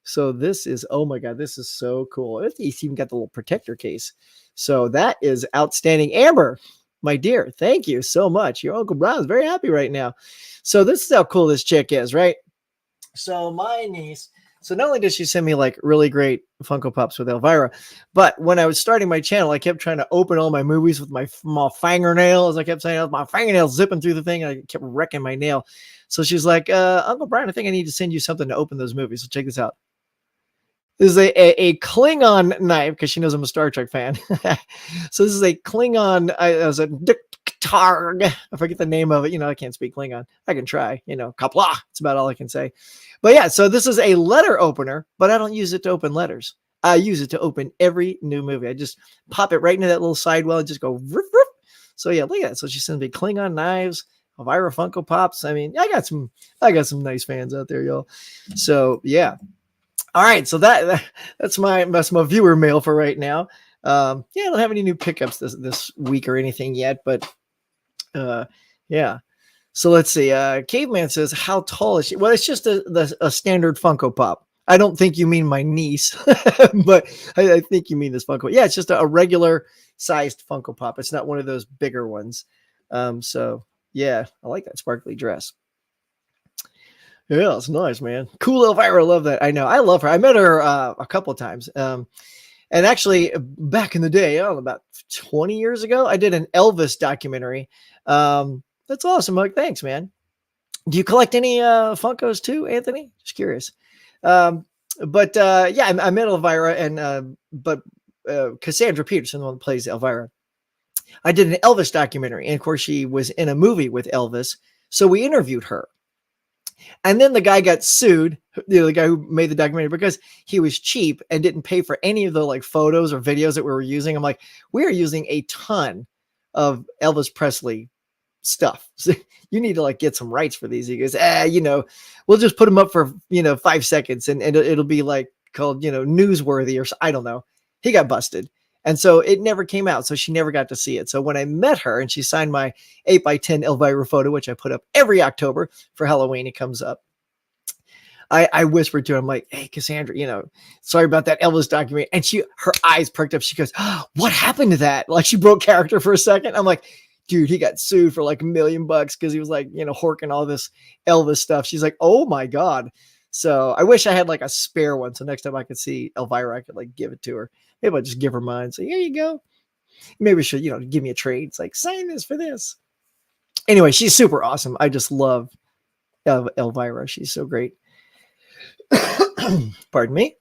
Speaker 1: So this is, oh my God, this is so cool. It's even got the little protector case. So that is outstanding. Amber, my dear, thank you so much. Your Uncle Brian's very happy right now. So this is how cool this chick is, right? So my niece, so not only did she send me like really great Funko Pops with Elvira, but when I was starting my channel, I kept trying to open all my movies with my small fingernails. I kept saying my fingernails zipping through the thing, and I kept wrecking my nail. So she's like, Uncle Brian, I think I need to send you something to open those movies. So check this out. This is a Klingon knife because she knows I'm a Star Trek fan. So this is a Klingon. I was a Targ. I forget the name of it. You know, I can't speak Klingon. I can try. You know, kapla. It's about all I can say. But yeah, so this is a letter opener, but I don't use it to open letters. I use it to open every new movie. I just pop it right into that little sidewell and just go. Roof, roof. So yeah, look at that. So she sends me Klingon knives, Elvira Funko Pops. I mean, I got some nice fans out there, y'all. So yeah. All right, so that's my viewer mail for right now. Yeah, I don't have any new pickups this week or anything yet, but yeah. So let's see. Caveman says, "How tall is she?" Well, it's just a standard Funko Pop. I don't think you mean my niece, but I think you mean this Funko. Yeah, it's just a regular sized Funko Pop. It's not one of those bigger ones. So yeah, I like that sparkly dress. Yeah, it's nice, man. Cool Elvira. Love that. I know. I love her. I met her a couple of times. And actually, back in the day, about 20 years ago, I did an Elvis documentary. That's awesome. Like, thanks, man. Do you collect any Funkos too, Anthony? Just curious. But yeah, I met Elvira, and but Cassandra Peterson, the one that plays Elvira, I did an Elvis documentary, and of course, she was in a movie with Elvis, so we interviewed her. And then the guy got sued, the guy who made the documentary, because he was cheap and didn't pay for any of the like photos or videos that we were using. I'm like, we are using a ton of Elvis Presley stuff. So you need to like get some rights for these. He goes, we'll just put them up for, 5 seconds and it'll be like called, newsworthy or I don't know. He got busted. And so it never came out. So she never got to see it. So when I met her and she signed my 8x10 Elvira photo, which I put up every October for Halloween, it comes up. I whispered to her, I'm like, "Hey, Cassandra, sorry about that Elvis documentary." And her eyes perked up. She goes, "Oh, what happened to that?" Like she broke character for a second. I'm like, "Dude, he got sued for like $1 million because he was like, horking all this Elvis stuff." She's like, "Oh my God." So I wish I had like a spare one. So next time I could see Elvira, I could like give it to her. Maybe I'll just give her mine. So here you go. Maybe she'll, give me a trade. It's like, sign this for this. Anyway, she's super awesome. I just love Elvira. She's so great. Pardon me.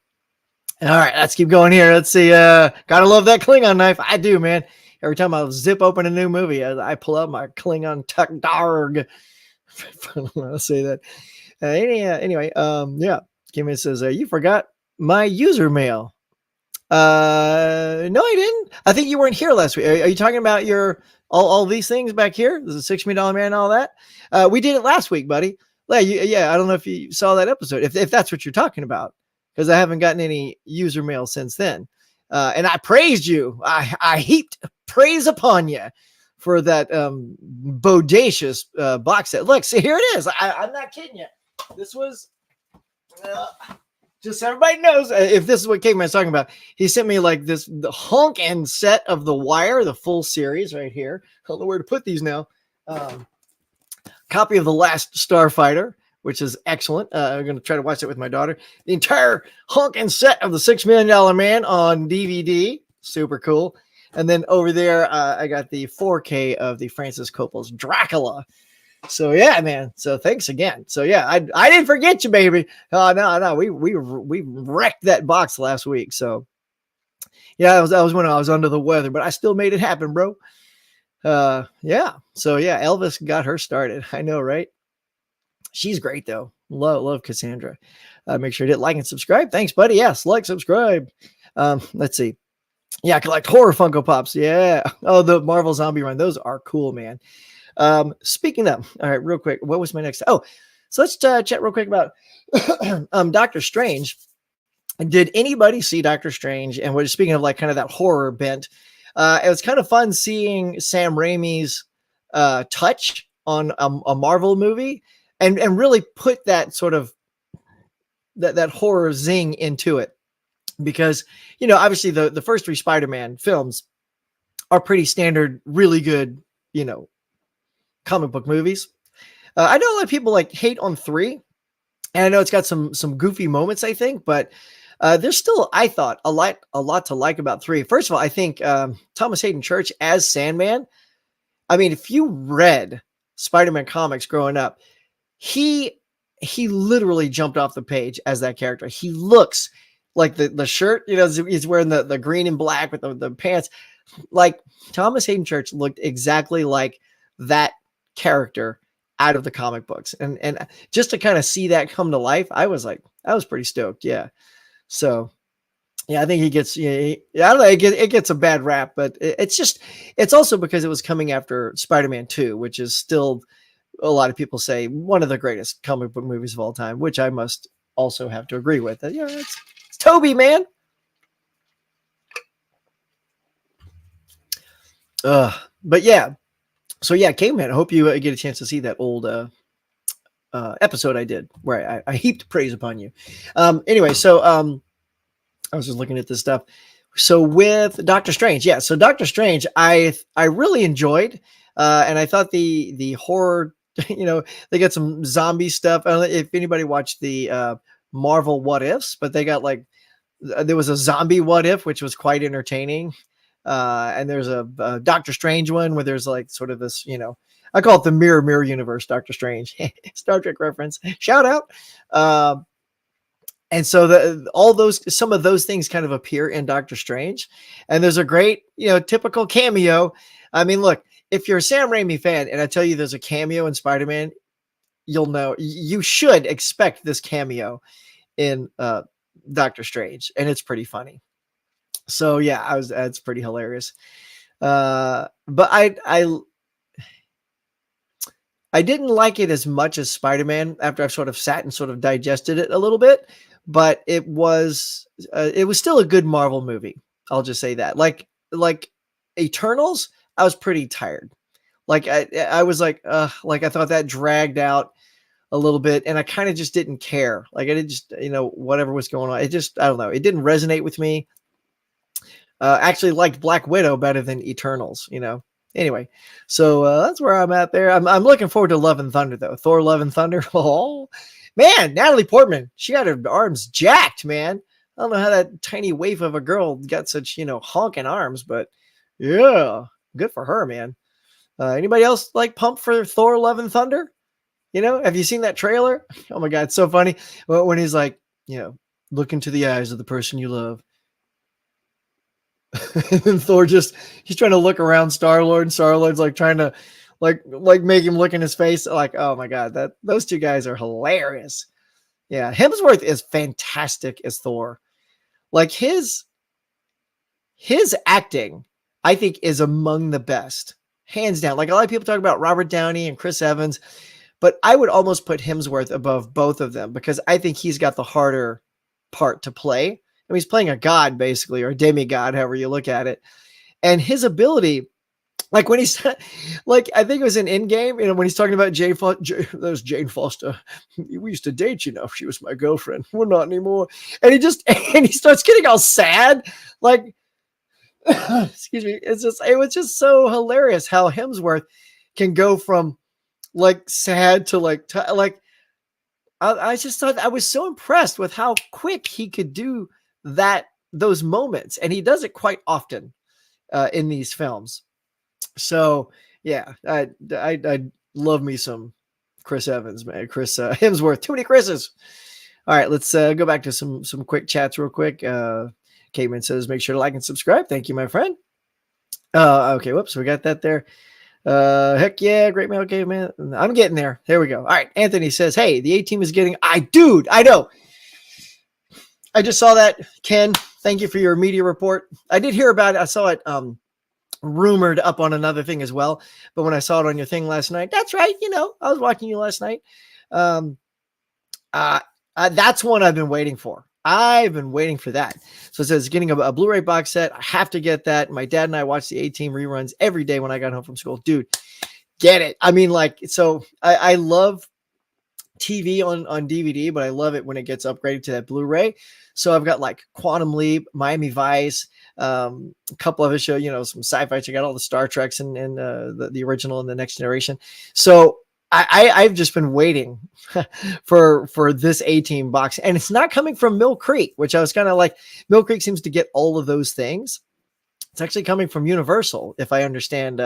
Speaker 1: All right, let's keep going here. Let's see. Gotta love that Klingon knife. I do, man. Every time I zip open a new movie, I pull out my Klingon tuck darg. I don't know how to say that. Anyway, yeah. Kimmy says, you forgot my user mail. No, I didn't. I think you weren't here last week. Are you talking about your all these things back here? There's a $6 million man and all that. We did it last week, buddy. Yeah, I don't know if you saw that episode. If that's what you're talking about, because I haven't gotten any user mail since then. And I praised you. I heaped praise upon you for that bodacious box set. Look, see, here it is. I'm not kidding you. This was. Just so everybody knows, if this is what Caveman's talking about, he sent me like the honk-in set of The Wire, the full series right here. I don't know where to put these now. Copy of The Last Starfighter, which is excellent. I'm going to try to watch it with my daughter. The entire honk-in set of the $6 Million Man on DVD. Super cool. And then over there, I got the 4K of the Francis Coppola's Dracula. So yeah, man. So thanks again. So yeah, I didn't forget you, baby. No, we wrecked that box last week. So yeah, that was when I was under the weather, but I still made it happen, bro. Yeah. So yeah, Elvis got her started. I know, right? She's great though. Love Cassandra. Make sure to hit like and subscribe. Thanks, buddy. Yes, like, subscribe. Let's see. Yeah, collect horror Funko Pops. Yeah. Oh, the Marvel Zombie Run. Those are cool, man. Speaking of, all right, real quick, what was my next? Oh, so let's chat real quick about Doctor Strange. Did anybody see Doctor Strange? And we're speaking of like kind of that horror bent. It was kind of fun seeing Sam Raimi's touch on a Marvel movie and really put that sort of that horror zing into it. Because, obviously the first 3 Spider-Man films are pretty standard, really good, comic book movies. I know a lot of people like hate on 3, And I know it's got some goofy moments, I think, but there's still, I thought, a lot to like about 3. First of all, I think Thomas Hayden Church as Sandman. I mean, if you read Spider-Man comics growing up, he literally jumped off the page as that character. He looks like the shirt, he's wearing the green and black with the pants. Like Thomas Hayden Church looked exactly like that character out of the comic books. And just to kind of see that come to life, I was pretty stoked. Yeah. So yeah, I think he gets, I don't know, it gets a bad rap, but it's also because it was coming after Spider-Man 2, which is still, a lot of people say, one of the greatest comic book movies of all time, which I must also have to agree with. It's Toby, man. But yeah, so yeah, Caveman, I hope you get a chance to see that old episode I did where I heaped praise upon you. Anyway, so I was just looking at this stuff. So with Doctor Strange, yeah. So Doctor Strange, I really enjoyed, and I thought the horror, they got some zombie stuff. I don't know if anybody watched the Marvel What Ifs, but they got like there was a zombie What If, which was quite entertaining. And there's a Doctor Strange one where there's like sort of this, I call it the mirror universe, Doctor Strange, Star Trek reference, shout out. And so some of those things kind of appear in Doctor Strange, and there's a great, typical cameo. I mean, look, if you're a Sam Raimi fan and I tell you there's a cameo in Spider-Man, you'll know, you should expect this cameo in Doctor Strange, and it's pretty funny. So yeah, that's pretty hilarious. But I didn't like it as much as Spider-Man after I've sort of sat and sort of digested it a little bit, but it was still a good Marvel movie. I'll just say that. Like Eternals, I was pretty tired. Like I was like I thought that dragged out a little bit, and I kind of just didn't care. Like I didn't just, whatever was going on. It just, I don't know. It didn't resonate with me. Actually liked Black Widow better than Eternals, Anyway, so that's where I'm at there. I'm looking forward to Love and Thunder, though. Thor, Love and Thunder. Oh, man, Natalie Portman. She got her arms jacked, man. I don't know how that tiny waif of a girl got such, honking arms, but yeah, good for her, man. Anybody else like pumped for Thor, Love and Thunder? Have you seen that trailer? Oh my God, it's so funny. When he's like, look into the eyes of the person you love. And then Thor he's trying to look around Star-Lord, and Star-Lord's like trying to like make him look in his face. Like, oh my God, those two guys are hilarious. Yeah. Hemsworth is fantastic as Thor. Like his acting, I think, is among the best, hands down. Like a lot of people talk about Robert Downey and Chris Evans, but I would almost put Hemsworth above both of them because I think he's got the harder part to play. I mean, he's playing a god, basically, or a demigod, however you look at it. And his ability, like when he's like, I think it was in Endgame, when he's talking about that was Jane Foster. We used to date, she was my girlfriend. We're not anymore. And he starts getting all sad. Like, excuse me. It was just so hilarious how Hemsworth can go from like sad to like, I just thought I was so impressed with how quick he could do those moments, and he does it quite often in these films. So yeah, I love me some Chris Evans, man. Chris Hemsworth, too many Chris's. All right, let's go back to some quick chats real quick. Caveman says, make sure to like and subscribe. Thank you, my friend. Okay, whoops, we got that there. Heck yeah, great mail, Caveman. I'm getting there. There we go. All right, Anthony says, hey, the A-Team is getting, I know. I just saw that, Ken. Thank you for your media report. I did hear about it. I saw it rumored up on another thing as well. But when I saw it on your thing last night, that's right. I was watching you last night. That's one I've been waiting for. I've been waiting for that. So it says getting a Blu-ray box set. I have to get that. My dad and I watch the A-Team reruns every day when I got home from school. Dude, get it. I mean, so I love TV on DVD, but I love it when it gets upgraded to that Blu-ray. So I've got like Quantum Leap, Miami Vice, a couple of it show, some sci-fi. I got all the Star Treks and the original and the Next Generation. So I've just been waiting for this A-Team box, and it's not coming from Mill Creek, which I was kind of like, Mill Creek seems to get all of those things. It's actually coming from Universal, if I understand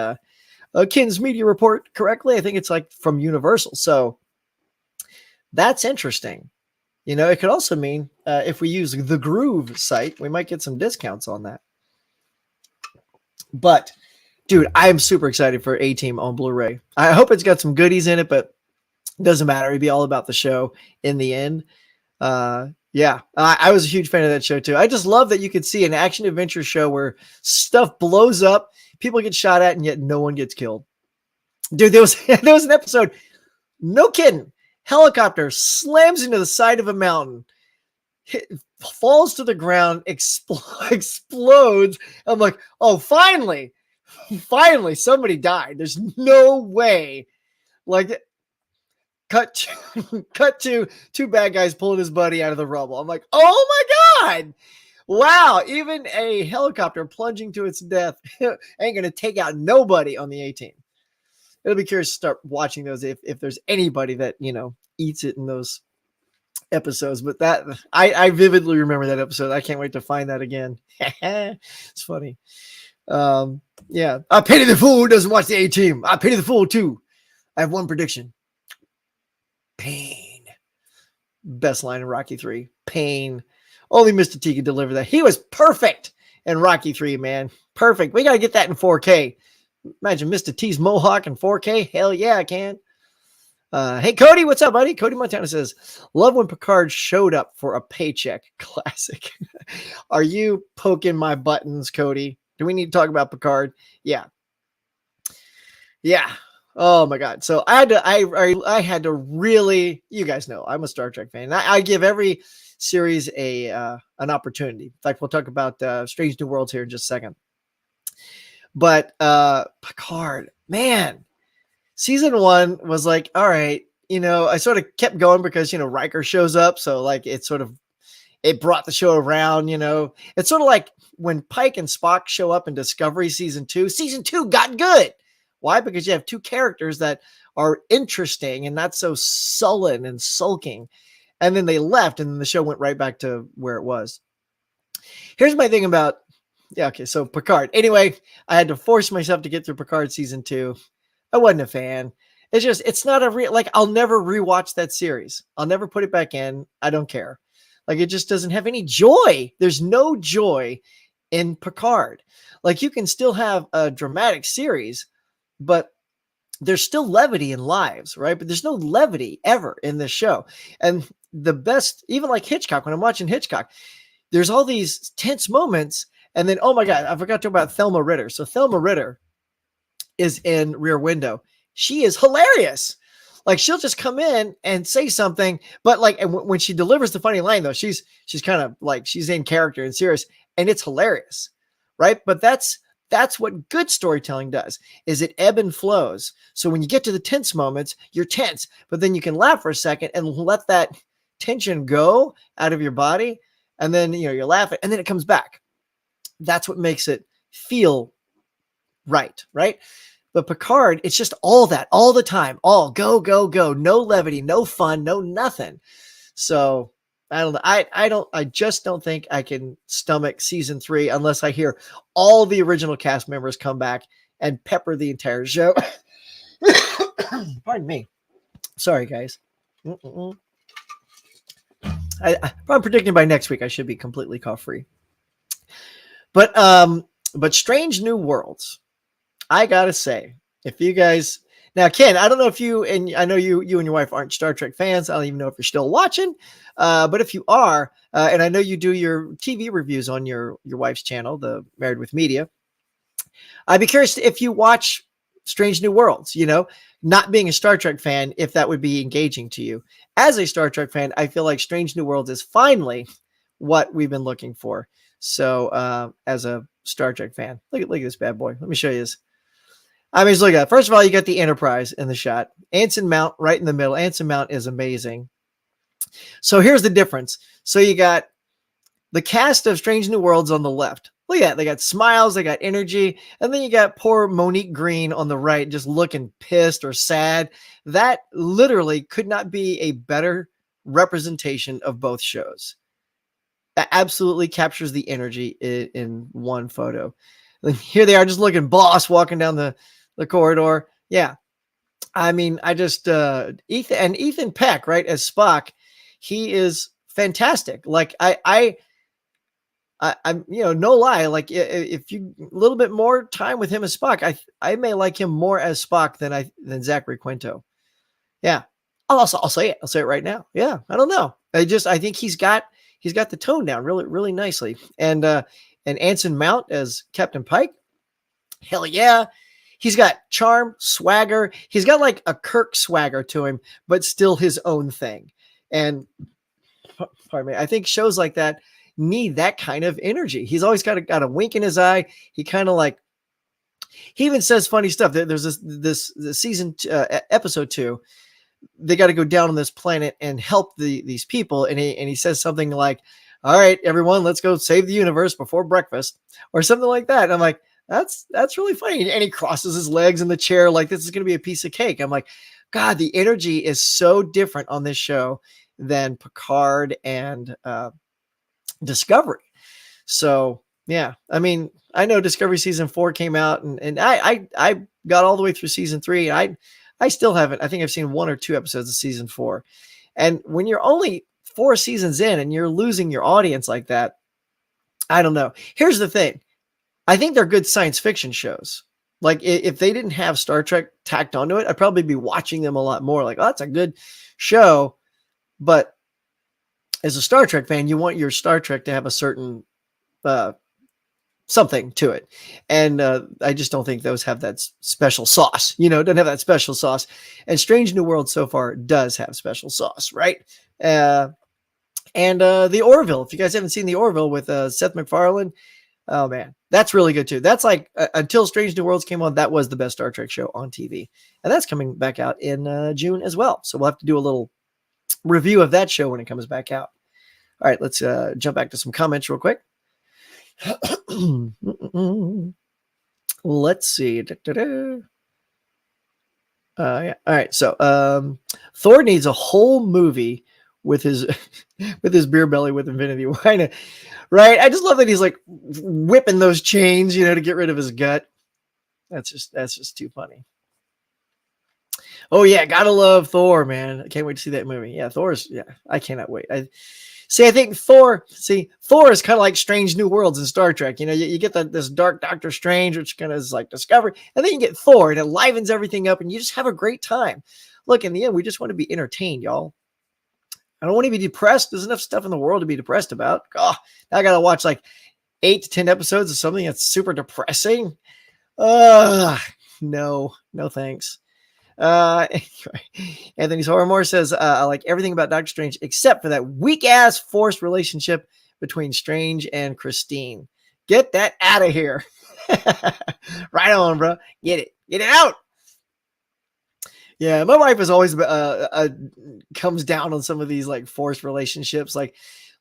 Speaker 1: Kin's media report correctly. I think it's like from Universal, so that's interesting. You know, it could also mean if we use the Groove site, we might get some discounts on that. But dude, I am super excited for A-Team on Blu-ray. I hope it's got some goodies in it, but it doesn't matter. It'd be all about the show in the end. Yeah, I was a huge fan of that show too. I just love that you could see an action adventure show where stuff blows up, people get shot at, and yet no one gets killed. Dude, there was an episode, no kidding, helicopter slams into the side of a mountain, falls to the ground, explodes. I'm like, oh, finally somebody died. There's no way. Like, cut to two bad guys pulling his buddy out of the rubble. I'm like, oh my God. Wow. Even a helicopter plunging to its death ain't going to take out nobody on the A-Team. It'll be curious to start watching those if there's anybody that, you know, eats it in those episodes. But that I vividly remember that episode. I can't wait to find that again. It's funny. Yeah. I pity the fool who doesn't watch the A-Team. I pity the fool too. I have one prediction. Pain. Best line in Rocky 3. Pain. Only Mr. T could deliver that. He was perfect in Rocky 3, man. Perfect. We got to get that in 4K. Imagine Mr. T's mohawk in 4K. Hell yeah, I can. Hey, Cody, what's up, buddy? Cody Montana says, love when Picard showed up for a paycheck. Classic. Are you poking my buttons, Cody? Do we need to talk about Picard? Yeah. Yeah. Oh my God. So I had to really, you guys know, I'm a Star Trek fan. I give every series an opportunity. In fact, we'll talk about Strange New Worlds here in just a second. But Picard, man, season 1 was like, all right, you know, I sort of kept going because, you know, Riker shows up. So like it brought the show around, you know. It's sort of like when Pike and Spock show up in Discovery season 2. Season 2 got good. Why? Because you have two characters that are interesting and not so sullen and sulking. And then they left, and then the show went right back to where it was. Here's my thing about, yeah, okay, so Picard. Anyway, I had to force myself to get through Picard season 2. I wasn't a fan. It's not a real, like, I'll never rewatch that series. I'll never put it back in. I don't care. Like, it just doesn't have any joy. There's no joy in Picard. Like, you can still have a dramatic series, but there's still levity in lives, right? But there's no levity ever in this show. And the best, even like Hitchcock, when I'm watching Hitchcock, there's all these tense moments. And then, oh my God, I forgot to talk about Thelma Ritter. So Thelma Ritter is in Rear Window. She is hilarious. Like, she'll just come in and say something, but like, and when she delivers the funny line though, she's kind of like, she's in character and serious, and it's hilarious, right? But that's what good storytelling does, is it ebb and flows. So when you get to the tense moments, you're tense, but then you can laugh for a second and let that tension go out of your body. And then, you know, you're laughing and then it comes back. That's what makes it feel right. But Picard, it's just all that all the time, all go, go, go, no levity, no fun, no nothing. So I just don't think I can stomach season 3 unless I hear all the original cast members come back and pepper the entire show. Pardon me. Sorry, guys. I'm predicting by next week I should be completely cough free. But Strange New Worlds, I gotta say, if you guys now, Ken, I don't know if you, and I know you and your wife aren't Star Trek fans. I don't even know if you're still watching. But if you are, and I know you do your TV reviews on your wife's channel, the Married with Media, I'd be curious if you watch Strange New Worlds, you know, not being a Star Trek fan, if that would be engaging to you. As a Star Trek fan, I feel like Strange New Worlds is finally what we've been looking for. So as a Star Trek fan, look at this bad boy. Let me show you this. I mean, just look at it. First of all, you got the Enterprise in the shot. Anson Mount right in the middle. Anson Mount is amazing. So here's the difference. So you got the cast of Strange New Worlds on the left. Look at that. They got smiles, they got energy, and then you got poor Monique Green on the right just looking pissed or sad. That literally could not be a better representation of both shows. That absolutely captures the energy in one photo. And here they are just looking boss walking down the corridor. Yeah. I mean, I just Ethan Peck, right, as Spock, he is fantastic. Like I'm, no lie. Like if you a little bit more time with him as Spock, I may like him more as Spock than Zachary Quinto. Yeah, I'll say it. I'll say it right now. Yeah, I don't know. I think he's got the tone down really, really nicely. And Anson Mount as Captain Pike. Hell yeah. He's got charm, swagger. He's got like a Kirk swagger to him, but still his own thing. And pardon me, I think shows like that need that kind of energy. He's always got a wink in his eye. He kind of like, he even says funny stuff. There's this season episode 2. They got to go down on this planet and help these people. And he says something like, all right, everyone, let's go save the universe before breakfast or something like that. And I'm like, that's really funny. And he crosses his legs in the chair like this is going to be a piece of cake. I'm like, God, the energy is so different on this show than Picard and Discovery. So yeah, I mean, I know Discovery season 4 came out and I got all the way through season 3. And I still haven't. I think I've seen 1 or 2 episodes of season 4. And when you're only 4 seasons in and you're losing your audience like that, I don't know. Here's the thing. I think they're good science fiction shows. Like if they didn't have Star Trek tacked onto it, I'd probably be watching them a lot more. Like, oh, that's a good show. But as a Star Trek fan, you want your Star Trek to have a certain something to it. And I just don't think those have that special sauce. Doesn't have that special sauce. And Strange New Worlds so far does have special sauce, right? And the Orville. If you guys haven't seen the Orville with Seth MacFarlane, oh man, that's really good too. That's like until Strange New Worlds came on, that was the best Star Trek show on TV. And that's coming back out in June as well. So we'll have to do a little review of that show when it comes back out. All right, let's jump back to some comments real quick. Let's see. Yeah. All right. So Thor needs a whole movie with his beer belly with Infinity Wine, right? I just love that he's like whipping those chains, to get rid of his gut. That's just too funny. Oh yeah, gotta love Thor, man. I can't wait to see that movie. Yeah, I cannot wait. I think Thor is kind of like Strange New Worlds in Star Trek. You get this dark Doctor Strange, which kind of is like Discovery, and then you get Thor, and it livens everything up, and you just have a great time. Look, in the end, we just want to be entertained, y'all. I don't want to be depressed. There's enough stuff in the world to be depressed about. Oh, now I got to watch like 8 to 10 episodes of something that's super depressing. No, thanks. Anyway, Anthony Horrormore says, I like everything about Doctor Strange except for that weak ass forced relationship between Strange and Christine. Get that out of here. Right on, bro. Get it out. Yeah, my wife is always comes down on some of these like forced relationships, like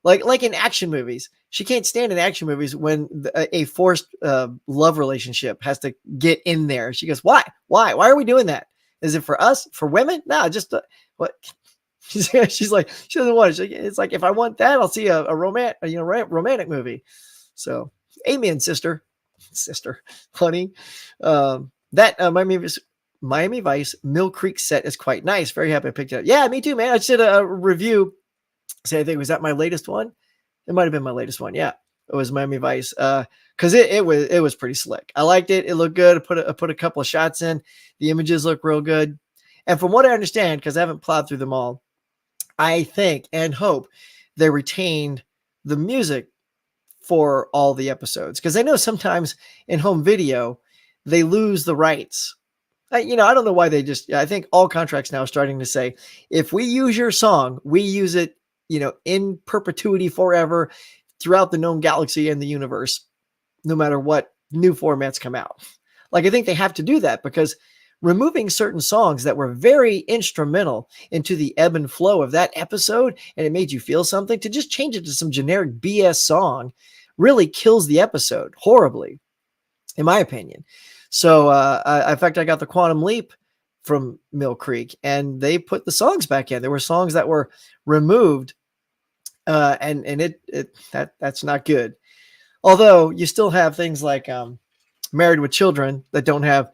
Speaker 1: in action movies. She can't stand in action movies when a forced love relationship has to get in there. She goes, "Why? Why are we doing that? Is it for us? For women? No, just what?" She's like, she doesn't want it. It's like, if I want that, I'll see a romantic movie. So, amen, sister, honey. Miami Vice Mill Creek set is quite nice. Very happy I picked it up. Yeah, me too, man. I just did a review. I think, was that my latest one? It might have been my latest one. Yeah, it was Miami Vice. Because it was pretty slick. I liked it. It looked good. I put a couple of shots in. The images look real good. And from what I understand, because I haven't plowed through them all, I think and hope they retained the music for all the episodes. Because I know sometimes in home video, they lose the rights. I don't know why I think all contracts now are starting to say, if we use your song, we use it, in perpetuity forever throughout the known galaxy and the universe, no matter what new formats come out. Like, I think they have to do that because removing certain songs that were very instrumental into the ebb and flow of that episode, and it made you feel something, to just change it to some generic BS song really kills the episode horribly, in my opinion. So, in fact, I got the Quantum Leap from Mill Creek, and they put the songs back in. There were songs that were removed, and that's not good. Although you still have things like Married with Children that don't have,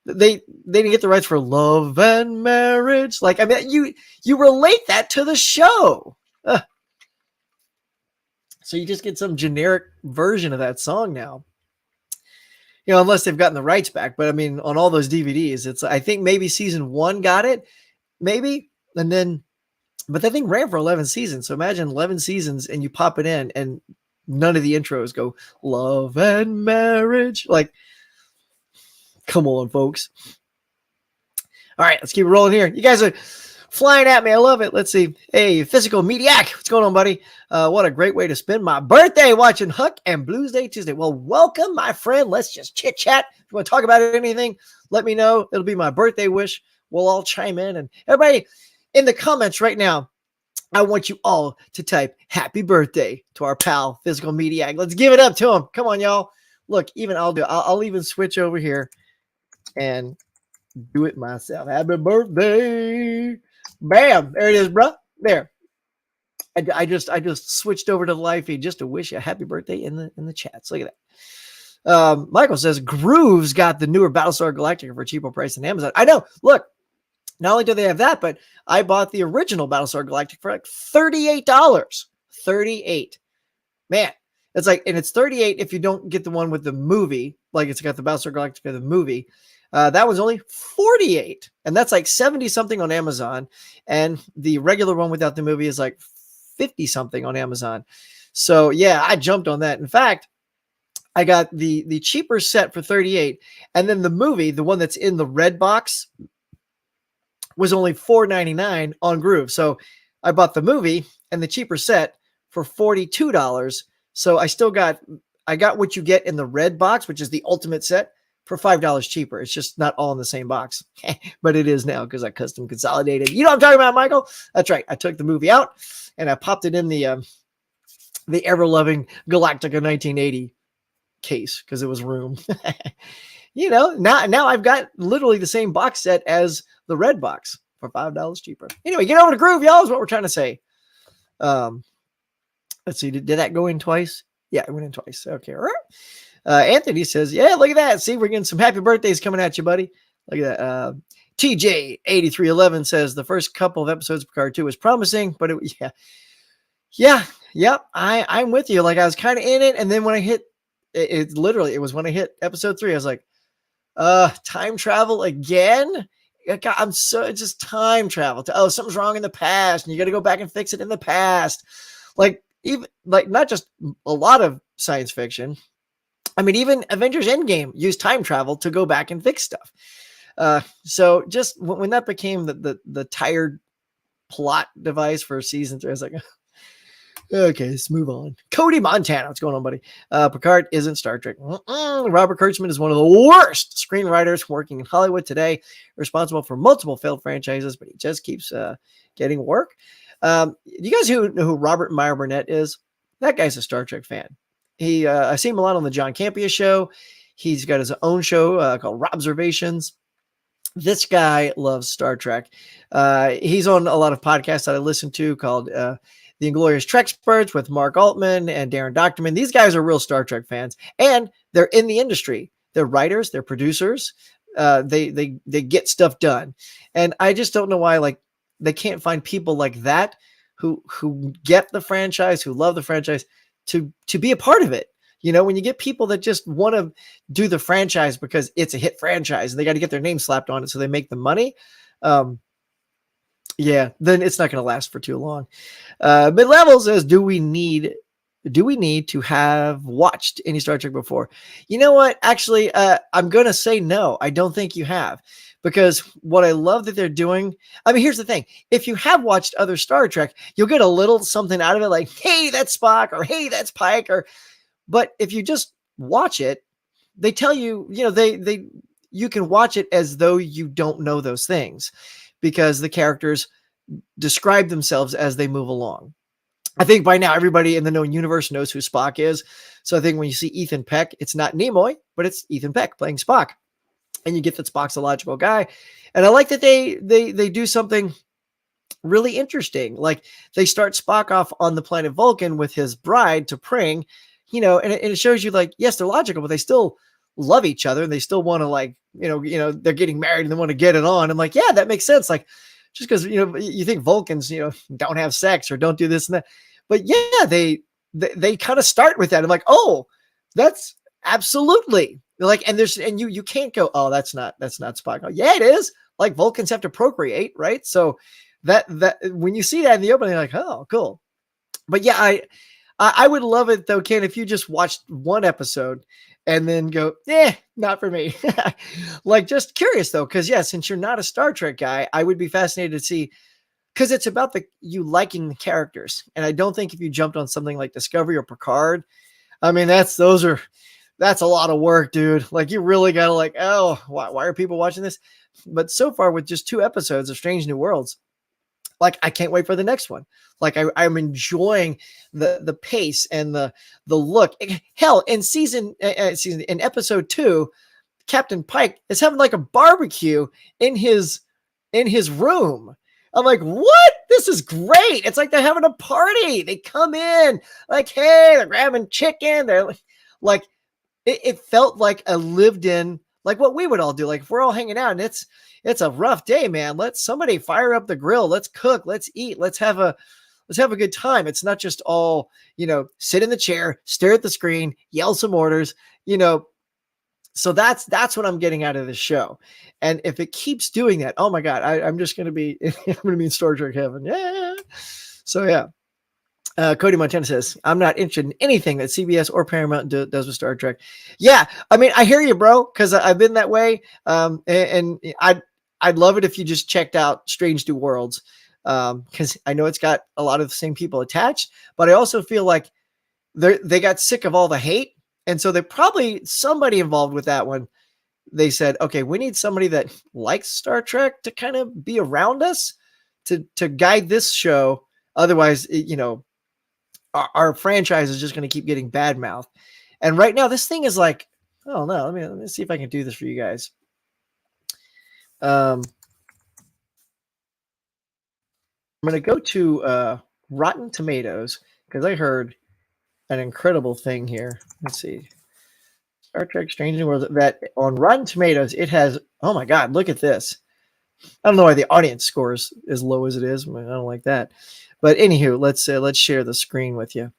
Speaker 1: they didn't get the rights for Love and Marriage. Like, I mean, you relate that to the show. So you just get some generic version of that song now. You know, unless they've gotten the rights back. But I mean, on all those DVDs, it's, I think maybe season 1 got it, maybe. And then, but that thing ran for 11 seasons. So imagine 11 seasons and you pop it in and none of the intros go Love and Marriage. Like, come on, folks. All right, let's keep it rolling here. You guys are flying at me. I love it. Let's see. Hey, Physical Mediac. What's going on, buddy? What a great way to spend my birthday watching Huck and Blues Day Tuesday. Well, welcome, my friend. Let's just chit chat. If you want to talk about anything, let me know. It'll be my birthday wish. We'll all chime in. And everybody in the comments right now, I want you all to type happy birthday to our pal, Physical Mediac. Let's give it up to him. Come on, y'all. Look, even I'll even switch over here and do it myself. Happy birthday. Bam. There it is, bro. There. I just switched over to the live feed just to wish you a happy birthday in the chats. Look at that. Michael says Grooves got the newer Battlestar Galactica for a cheaper price than Amazon. I know. Look, not only do they have that, but I bought the original Battlestar Galactica for like $38. $38. Man, it's like, and it's $38 if you don't get the one with the movie. Like, it's got the Battlestar Galactica, the movie. That was only $48, and that's like 70 something on Amazon. And the regular one without the movie is like 50 something on Amazon. So yeah, I jumped on that. In fact, I got the cheaper set for $38, and then the movie, the one that's in the red box, was only $4.99 on Groove. So I bought the movie and the cheaper set for $42. So I got what you get in the red box, which is the ultimate set, for $5 cheaper. It's just not all in the same box, but it is now because I custom consolidated. You know what I'm talking about, Michael? That's right. I took the movie out and I popped it in the ever-loving Galactica 1980 case because it was room. You know, now I've got literally the same box set as the red box for $5 cheaper. Anyway, get over to Groove, y'all, is what we're trying to say. Let's see, did that go in twice? Yeah, it went in twice. Okay, all right. Anthony says, yeah, look at that. See, we're getting some happy birthdays coming at you, buddy. Look at that. TJ8311 says the first couple of episodes of Picard 2 was promising, but I'm with you. Like, I was kind of in it, and then when I hit it was when I hit episode 3, I was like, time travel again? God, it's just time travel. Something's wrong in the past, and you got to go back and fix it in the past. Like, even like not just a lot of science fiction. I mean, even Avengers Endgame used time travel to go back and fix stuff. So just when that became the tired plot device for season 3, I was like, okay, let's move on. Cody Montana, what's going on, buddy? Picard isn't Star Trek. Robert Kurtzman is one of the worst screenwriters working in Hollywood today, responsible for multiple failed franchises, but he just keeps getting work. You guys know who Robert Meyer Burnett is? That guy's a Star Trek fan. I see him a lot on the John Campea show. He's got his own show called Robservations. This guy loves Star Trek. He's on a lot of podcasts that I listen to called The Inglorious Treksperts with Mark Altman and Darren Doctorman. These guys are real Star Trek fans, and they're in the industry. They're writers, they're producers. They get stuff done. And I just don't know why, like, they can't find people like that who get the franchise, who love the franchise, to be a part of it. You know, when you get people that just want to do the franchise because it's a hit franchise and they got to get their name slapped on it so they make the money. Yeah, then it's not going to last for too long. Mid-level says, do we need to have watched any Star Trek before? You know what? Actually, I'm going to say no. I don't think you have. Because what I love that they're doing, I mean, here's the thing. If you have watched other Star Trek, you'll get a little something out of it, like, hey, that's Spock, or hey, that's Pike. But if you just watch it, they tell you, you know, you can watch it as though you don't know those things because the characters describe themselves as they move along. I think by now everybody in the known universe knows who Spock is. So I think when you see Ethan Peck, it's not Nimoy, but it's Ethan Peck playing Spock, and you get that Spock's a logical guy. And I like that they do something really interesting. Like they start Spock off on the planet Vulcan with his bride to Pring, and it shows you like, yes, they're logical, but they still love each other and they still want to like, they're getting married and they want to get it on. I'm like, yeah, that makes sense. Like just because, you think Vulcans, don't have sex or don't do this and that, but yeah, they kind of start with that. I'm like, oh, that's absolutely like, and you can't go, oh, that's not Spock. Oh, yeah, it is. Like Vulcans have to procreate, right? So that when you see that in the opening, you're like, oh, cool. But yeah, I would love it though, Ken, if you just watched one episode and then go, not for me. Like just curious though, because yeah, since you're not a Star Trek guy, I would be fascinated to see, because it's about you liking the characters. And I don't think if you jumped on something like Discovery or Picard, I mean, that's a lot of work, dude. Like you really got to like, oh, why are people watching this? But so far with just 2 episodes of Strange New Worlds, like I can't wait for the next one. Like I'm enjoying the pace and the look. Hell, in in episode 2, Captain Pike is having like a barbecue in his room. I'm like, what? This is great. It's like they're having a party. They come in like, hey, they're grabbing chicken. They're like it felt like a lived in, like what we would all do. Like if we're all hanging out and it's a rough day, man. Let's somebody fire up the grill. Let's cook. Let's eat. Let's have a good time. It's not just all, sit in the chair, stare at the screen, yell some orders, So that's what I'm getting out of this show. And if it keeps doing that, oh my God, I'm just going to be, I'm going to be in Star Trek heaven. Yeah. So yeah. Cody Montana says, I'm not interested in anything that CBS or Paramount does with Star Trek. Yeah. I mean, I hear you, bro. Cause I've been that way. And I'd love it if you just checked out Strange New Worlds. Cause I know it's got a lot of the same people attached, but I also feel like they got sick of all the hate. And so they probably, somebody involved with that one, they said, okay, we need somebody that likes Star Trek to kind of be around us to guide this show. Otherwise, our franchise is just going to keep getting bad mouth. And right now this thing is like, oh no, let me see if I can do this for you guys. I'm going to go to Rotten Tomatoes because I heard an incredible thing here. Let's see. Star Trek Strange New Worlds, that on Rotten Tomatoes, it has, oh my God, look at this. I don't know why the audience score is as low as it is. I don't like that. But anywho, let's share the screen with you.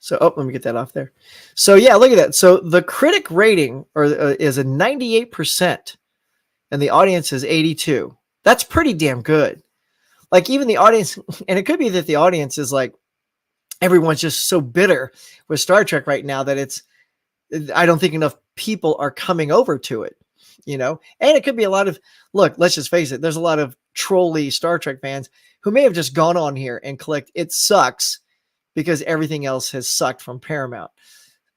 Speaker 1: So, let me get that off there. So yeah, look at that. So the critic rating is a 98% and the audience is 82. That's pretty damn good. Like even the audience, and it could be that the audience is like, everyone's just so bitter with Star Trek right now that I don't think enough people are coming over to it, and it could be a lot of, look, let's just face it. There's a lot of trolly Star Trek fans who may have just gone on here and clicked, it sucks because everything else has sucked from Paramount.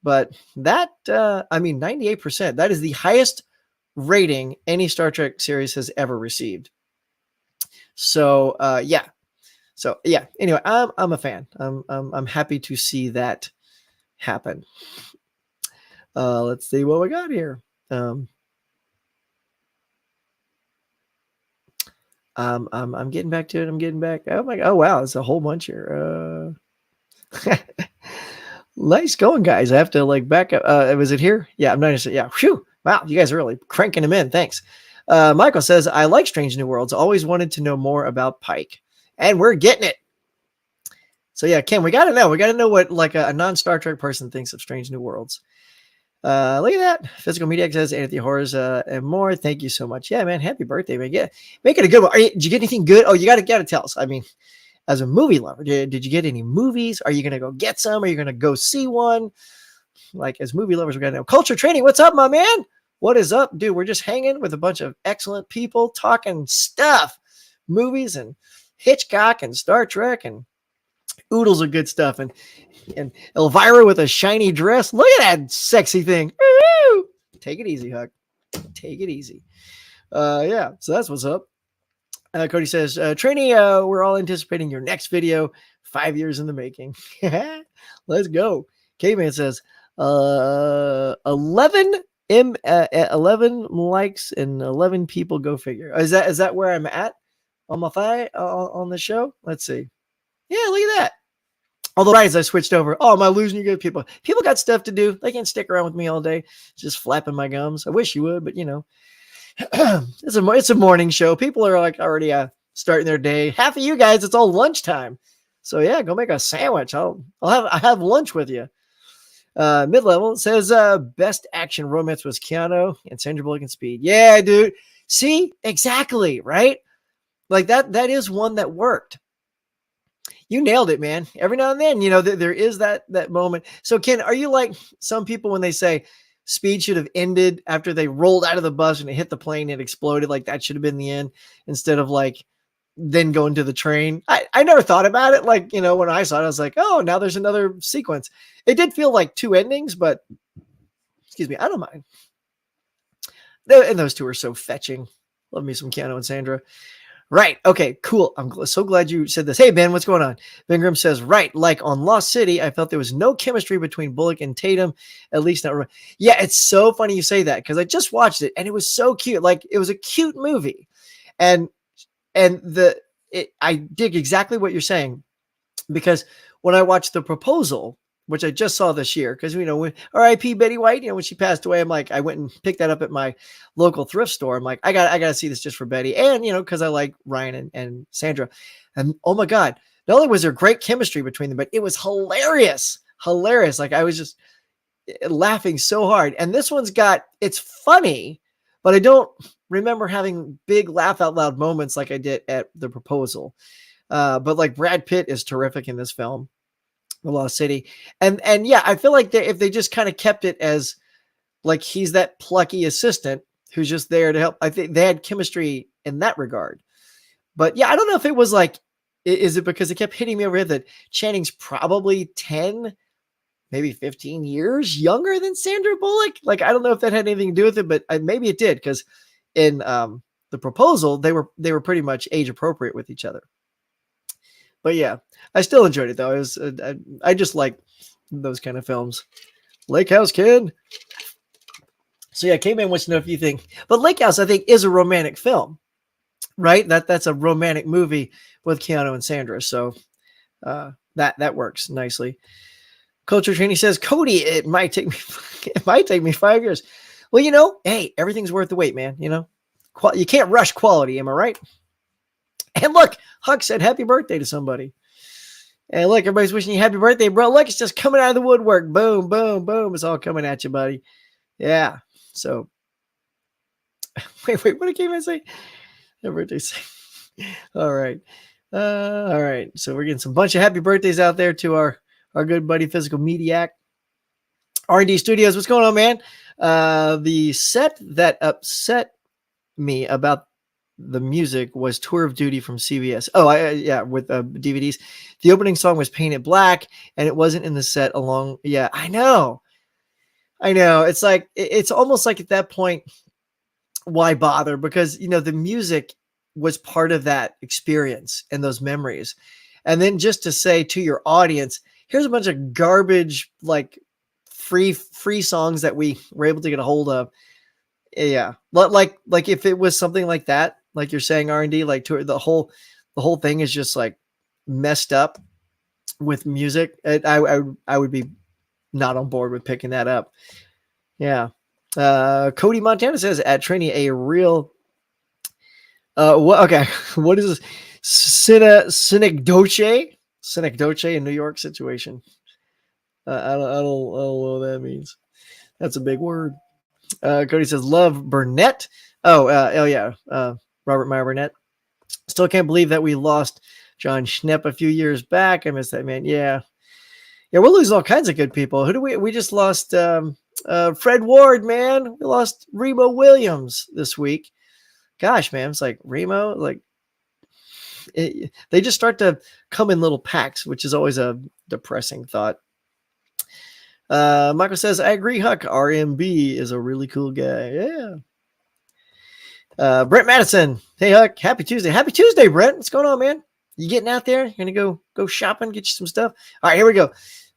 Speaker 1: But that, 98%, that is the highest rating any Star Trek series has ever received. So, yeah. So yeah, anyway, I'm a fan. I'm happy to see that happen. Let's see what we got here. I'm getting back to it. I'm getting back. Oh my God. Oh wow. There's a whole bunch here. Nice going, guys. I have to like back up. Was it here? Yeah, I'm not interested. Yeah. Whew. Wow. You guys are really cranking them in. Thanks. Michael says, I like Strange New Worlds. Always wanted to know more about Pike. And we're getting it. So yeah, Ken, we got to know what like a non-Star Trek person thinks of Strange New Worlds. Look at that. Physical Media says Anthony Horrors and more. Thank you so much. Yeah, man. Happy birthday, man. Yeah, make it a good one. Did you get anything good? Oh, you got to tell us. I mean, as a movie lover, did you get any movies? Are you going to go get some? Are you going to go see one? Like as movie lovers, we got to know. Culture Training. What's up, my man? What is up, dude? We're just hanging with a bunch of excellent people talking stuff, movies and Hitchcock and Star Trek and oodles of good stuff. And Elvira with a shiny dress. Look at that sexy thing. Woo! Take it easy, Huck. Take it easy. Yeah, so that's what's up. Cody says, Trini, we're all anticipating your next video. 5 years in the making. Let's go. Caveman says, 11 11 likes and 11 people. Go figure. Is that where I'm at on my on the show? Let's see. Yeah, look at that. Although as I switched over, oh, am I losing you good people? People got stuff to do. They can't stick around with me all day, just flapping my gums. I wish you would, but you know, it's a morning show. People are like already starting their day. Half of you guys, it's all lunchtime. So yeah, go make a sandwich. I have lunch with you. Mid-level says best action romance was Keanu and Sandra Bullock in Speed. Yeah, dude. See, exactly, right? Like that is one that worked. You nailed it, man. Every now and then, you know, there is that moment. So Ken, are you like some people when they say Speed should have ended after they rolled out of the bus and it hit the plane and exploded, like that should have been the end instead of like then going to the train? I never thought about it. Like, you know, when I saw it, I was like, oh, now there's another sequence. It did feel like two endings, but excuse me, I don't mind. And those two are so fetching. Love me some Keanu and Sandra. Right. Okay, cool. I'm so glad you said this. Hey, Ben, what's going on? Ben Grimm says, right, like on Lost City, I felt there was no chemistry between Bullock and Tatum, at least not. Yeah, it's so funny you say that because I just watched it and it was so cute. Like it was a cute movie. And I dig exactly what you're saying because when I watched The Proposal, which I just saw this year, because, you know, when R.I.P. Betty White, you know, when she passed away, I'm like, I went and picked that up at my local thrift store. I'm like, I got to see this just for Betty. And, you know, because I like Ryan and Sandra. And oh my God, not only was there great chemistry between them, but it was hilarious. Hilarious. Like I was just laughing so hard. And this one's it's funny, but I don't remember having big laugh out loud moments like I did at The Proposal. But like Brad Pitt is terrific in this film. The Lost City. And yeah, I feel like if they just kind of kept it as like he's that plucky assistant who's just there to help, I think they had chemistry in that regard. But yeah, I don't know if it was like, is it because it kept hitting me over here that Channing's probably 10, maybe 15 years younger than Sandra Bullock? Like, I don't know if that had anything to do with it, but maybe it did because in The Proposal, they were pretty much age appropriate with each other. But yeah, I still enjoyed it though. It was I just like those kind of films. Lake House Kid. So yeah, K-Man wants to know if you think, but Lake House I think is a romantic film, right? That's a romantic movie with Keanu and Sandra. So that works nicely. Culture Training says, Cody, it might take me 5 years. Well, you know, hey, everything's worth the wait, man. You know, you can't rush quality. Am I right? And look, Huck said happy birthday to somebody. And look, everybody's wishing you happy birthday, bro. Look, it's just coming out of the woodwork. Boom, boom, boom. It's all coming at you, buddy. Yeah. So, wait, what did K-Man say? Happy birthday. All right. All right. So we're getting some bunch of happy birthdays out there to our good buddy, Physical Mediac. R&D Studios, what's going on, man? The set that upset me about the music was Tour of Duty from CBS. Oh, yeah, with DVDs. The opening song was Painted Black, and it wasn't in the set along. Yeah, I know. It's like, it's almost like at that point, why bother? Because, you know, the music was part of that experience and those memories. And then just to say to your audience, here's a bunch of garbage, like free songs that we were able to get a hold of. Yeah. Like if it was something like that, like you're saying, R&D, like the whole thing is just like messed up with music. I would be not on board with picking that up. Yeah. Cody Montana says at Trini, a real, okay. What is this? Synecdoche in New York situation. I don't know what that means. That's a big word. Cody says, love Burnett. Oh yeah. Robert Meyer Burnett. Still can't believe that we lost John Schnepp a few years back. I miss that man. Yeah. Yeah. We're losing all kinds of good people. Who do we just lost, Fred Ward, man. We lost Remo Williams this week. Gosh, man. It's like Remo, like they just start to come in little packs, which is always a depressing thought. Michael says, I agree, Huck. RMB is a really cool guy. Yeah. Brent Madison. Hey, Huck. Happy Tuesday. Happy Tuesday, Brent. What's going on, man? You getting out there? You're going to go shopping, get you some stuff? All right, here we go.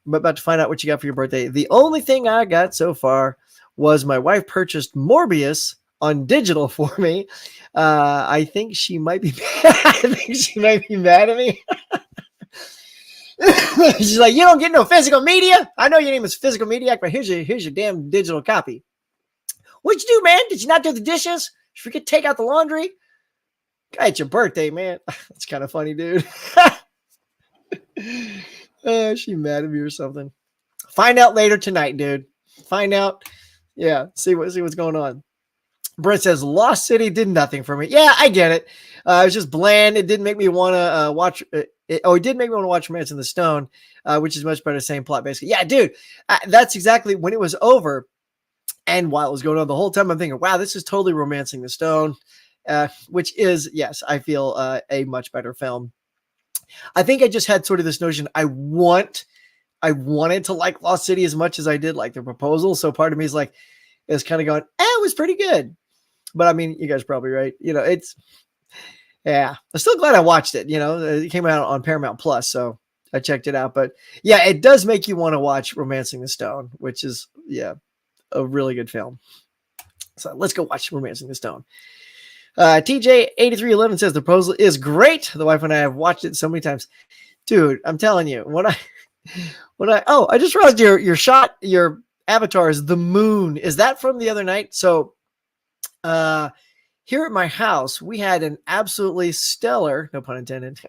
Speaker 1: I'm about to find out what you got for your birthday. The only thing I got so far was my wife purchased Morbius on digital for me. I think she might be mad at me. She's like, you don't get no physical media. I know your name is Physical Mediac, but here's your damn digital copy. What'd you do, man? Did you not do the dishes? Did you forget to take out the laundry? God, it's your birthday, man. That's kind of funny, dude. She mad at me or something. Find out later tonight, dude. Find out. Yeah, see what's going on. Brent says Lost City did nothing for me. Yeah, I get it. It was just bland. It didn't make me want to watch. It did make me want to watch Romance in the Stone, which is much better. Same plot, basically. Yeah, dude. That's exactly when it was over. And while it was going on the whole time, I'm thinking, wow, this is totally Romancing the Stone, which is, yes, I feel a much better film. I think I just had sort of this notion. I wanted to like Lost City as much as I did like The Proposal. So part of me is kind of going, it was pretty good. But I mean, you guys are probably right. I'm still glad I watched it. It came out on Paramount Plus, so I checked it out. But yeah, it does make you want to watch Romancing the Stone, which is, a really good film. So let's go watch Romancing the Stone. TJ8311 says the proposal is great. The wife and I have watched it so many times. Dude, I'm telling you, I just realized your avatar is the moon. Is that from the other night? So here at my house, we had an absolutely stellar, no pun intended,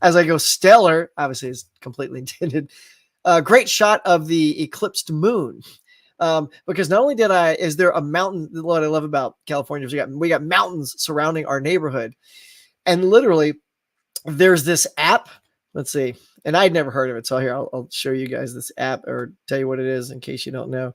Speaker 1: as I go stellar, obviously it's completely intended, great shot of the eclipsed moon. Because not only is there a mountain, what I love about California is we got mountains surrounding our neighborhood, and literally there's this app. Let's see. And I'd never heard of it. So here, I'll show you guys this app or tell you what it is in case you don't know.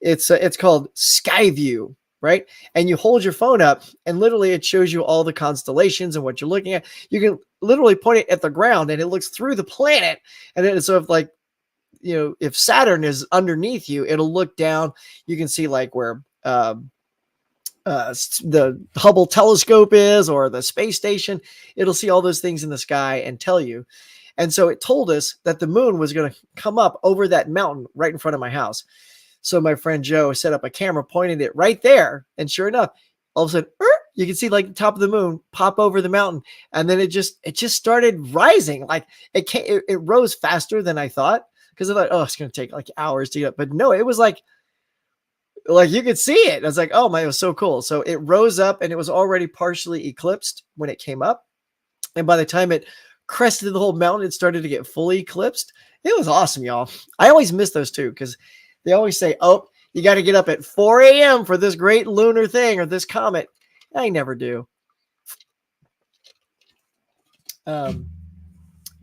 Speaker 1: It's called Skyview, right? And you hold your phone up and literally it shows you all the constellations and what you're looking at. You can literally point it at the ground and it looks through the planet. And then so if Saturn is underneath you, it'll look down. You can see where the Hubble telescope is or the space station. It'll see all those things in the sky and tell you. And so it told us that the moon was going to come up over that mountain right in front of my house. So my friend Joe set up a camera, pointed it right there. And sure enough, all of a sudden, you can see the top of the moon pop over the mountain. And then it just started rising. It rose faster than I thought. Because I thought, it's going to take hours to get up. But no, it was like you could see it. I was like, oh my, it was so cool. So it rose up and it was already partially eclipsed when it came up. And by the time it crested the whole mountain, it started to get fully eclipsed. It was awesome, y'all. I always miss those too because they always say, you got to get up at 4 a.m. for this great lunar thing or this comet. I never do.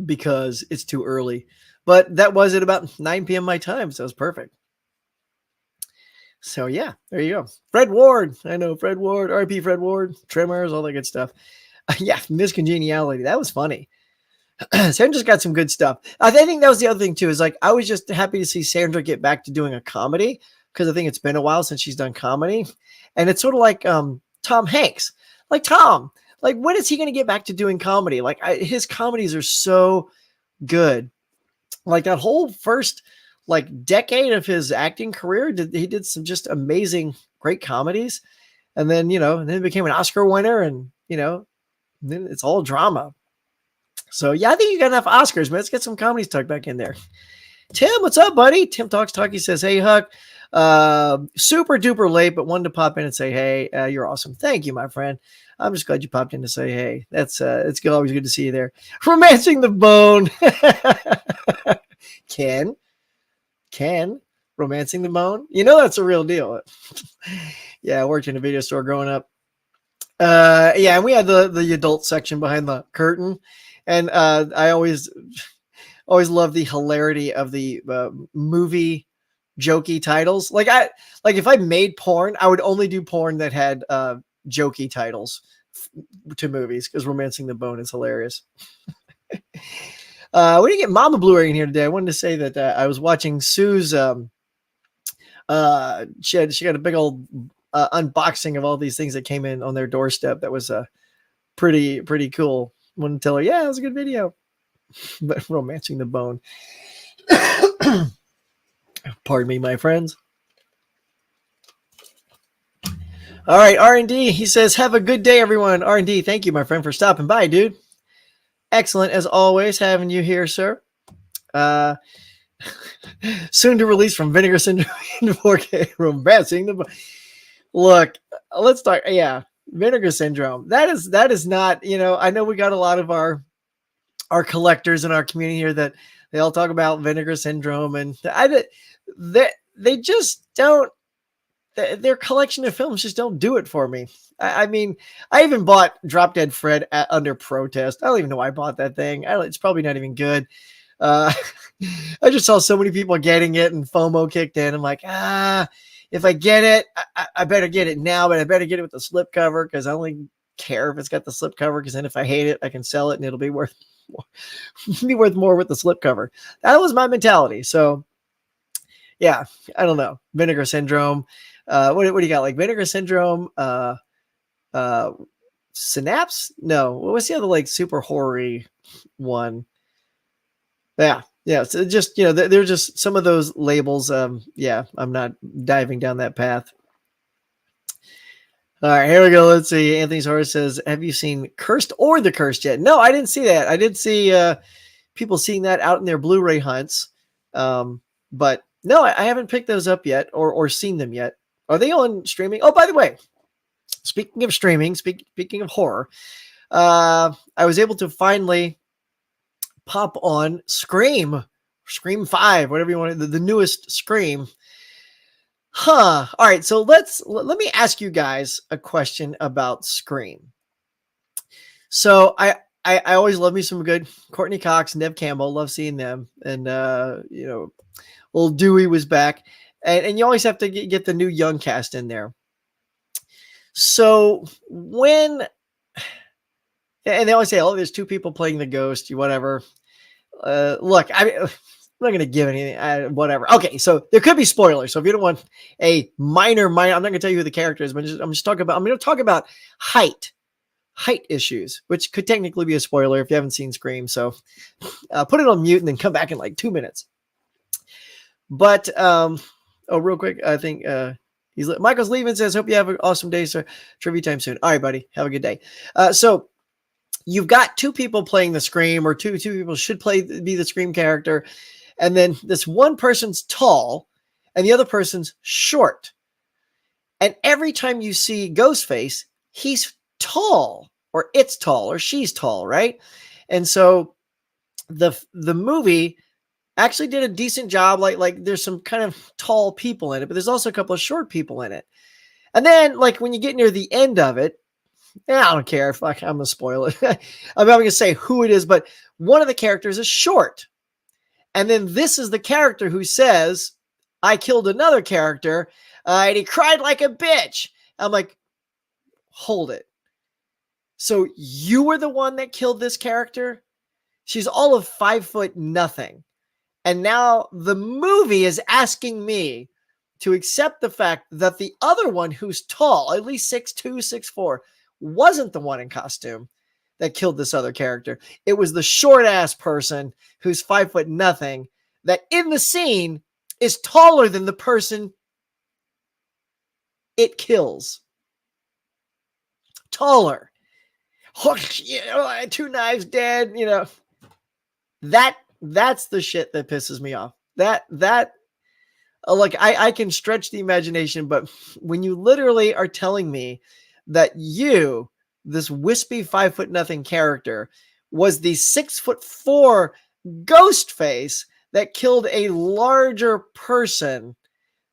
Speaker 1: Because it's too early. But that was at about 9 p.m. my time, so it was perfect. So yeah, there you go. Fred Ward. I know Fred Ward, RIP Fred Ward, Tremors, all that good stuff. Yeah, Miss Congeniality. That was funny. Sandra just got some good stuff. I think that was the other thing too, is I was just happy to see Sandra get back to doing a comedy because I think it's been a while since she's done comedy. And it's sort of like Tom Hanks. Tom, when is he going to get back to doing comedy? His comedies are so good. That whole first decade of his acting career, he did some just amazing, great comedies. And then, and then became an Oscar winner and, then it's all drama. So yeah, I think you got enough Oscars, man. Let's get some comedies tucked back in there. Tim, what's up, buddy? Tim Talks Talkie says, hey, Huck, super duper late, but wanted to pop in and say, hey, you're awesome. Thank you, my friend. I'm just glad you popped in to say, hey, it's always good to see you there. Romancing the Bone. Ken, Romancing the Bone. That's a real deal. Yeah, I worked in a video store growing up. And we had the adult section behind the curtain. And I always love the hilarity of the movie jokey titles. If I made porn, I would only do porn that had jokey titles to movies because Romancing the Bone is hilarious. We didn't get Mama Blu-ray in here today. I wanted to say that I was watching Sue's. She got a big old unboxing of all these things that came in on their doorstep. That was pretty cool. Wouldn't tell her, yeah, it was a good video. But romancing the bone. Pardon me, my friends. All right, R&D, he says, have a good day, everyone. R&D, thank you, my friend, for stopping by, dude. Excellent, as always, having you here, sir. Soon to release from Vinegar Syndrome into 4K, romancing the bone. Look, let's start. Yeah, Vinegar Syndrome. That is not, I know we got a lot of our collectors in our community here that they all talk about Vinegar Syndrome, and they just don't. Their collection of films just don't do it for me. I mean, I even bought Drop Dead Fred under protest. I don't even know why I bought that thing. It's probably not even good. I just saw so many people getting it and FOMO kicked in. I'm like, if I get it, I better get it now, but I better get it with the slipcover because I only care if it's got the slipcover, because then if I hate it, I can sell it and it'll be worth more with the slipcover. That was my mentality. So yeah, I don't know. Vinegar Syndrome. What do you got? Like Vinegar Syndrome, Synapse? No, what was the other like super horror-y one? Yeah. So just, they're just some of those labels. Yeah, I'm not diving down that path. All right, here we go. Let's see. Anthony Soros says, have you seen Cursed or The Cursed yet? No, I didn't see that. I did see people seeing that out in their Blu-ray hunts. But no, I haven't picked those up yet or seen them yet. Are they on streaming? Oh, by the way, speaking of streaming, speaking of horror, I was able to finally pop on Scream 5, whatever you want, the newest Scream. All right, so let me ask you guys a question about Scream. So I always love me some good Courtney Cox, Neve Campbell, love seeing them, and little Dewey was back. And you always have to get the new young cast in there. So and they always say, oh, there's two people playing the ghost, whatever. Look, I'm not going to give anything, whatever. Okay, so there could be spoilers. So if you don't want a minor, I'm not going to tell you who the character is, but I'm going to talk about height issues, which could technically be a spoiler if you haven't seen Scream. So put it on mute and then come back in like 2 minutes. But, real quick, I think Michael's leaving, says, hope you have an awesome day, sir. Trivia time soon. All right, buddy. Have a good day. So you've got two people playing the Scream, or two people should be the Scream character. And then this one person's tall and the other person's short. And every time you see Ghostface, he's tall, or it's tall, or she's tall, right? And so the movie actually did a decent job. Like there's some kind of tall people in it, but there's also a couple of short people in it. And then like when you get near the end of it, I don't care if I'm going to spoil it. I'm not going to say who it is, but one of the characters is short. And then this is the character who says, I killed another character, and he cried like a bitch. I'm like, hold it. So you were the one that killed this character? She's all of 5'0". And now the movie is asking me to accept the fact that the other one, who's tall, at least 6'2", 6'4", wasn't the one in costume that killed this other character. It was the short ass person who's 5'0" that in the scene is taller than the person it kills. Taller. Two knives dead, That's the shit that pisses me off. Like I can stretch the imagination, but when you literally are telling me that you, this wispy 5'0" character, was the 6'4" Ghostface that killed a larger person,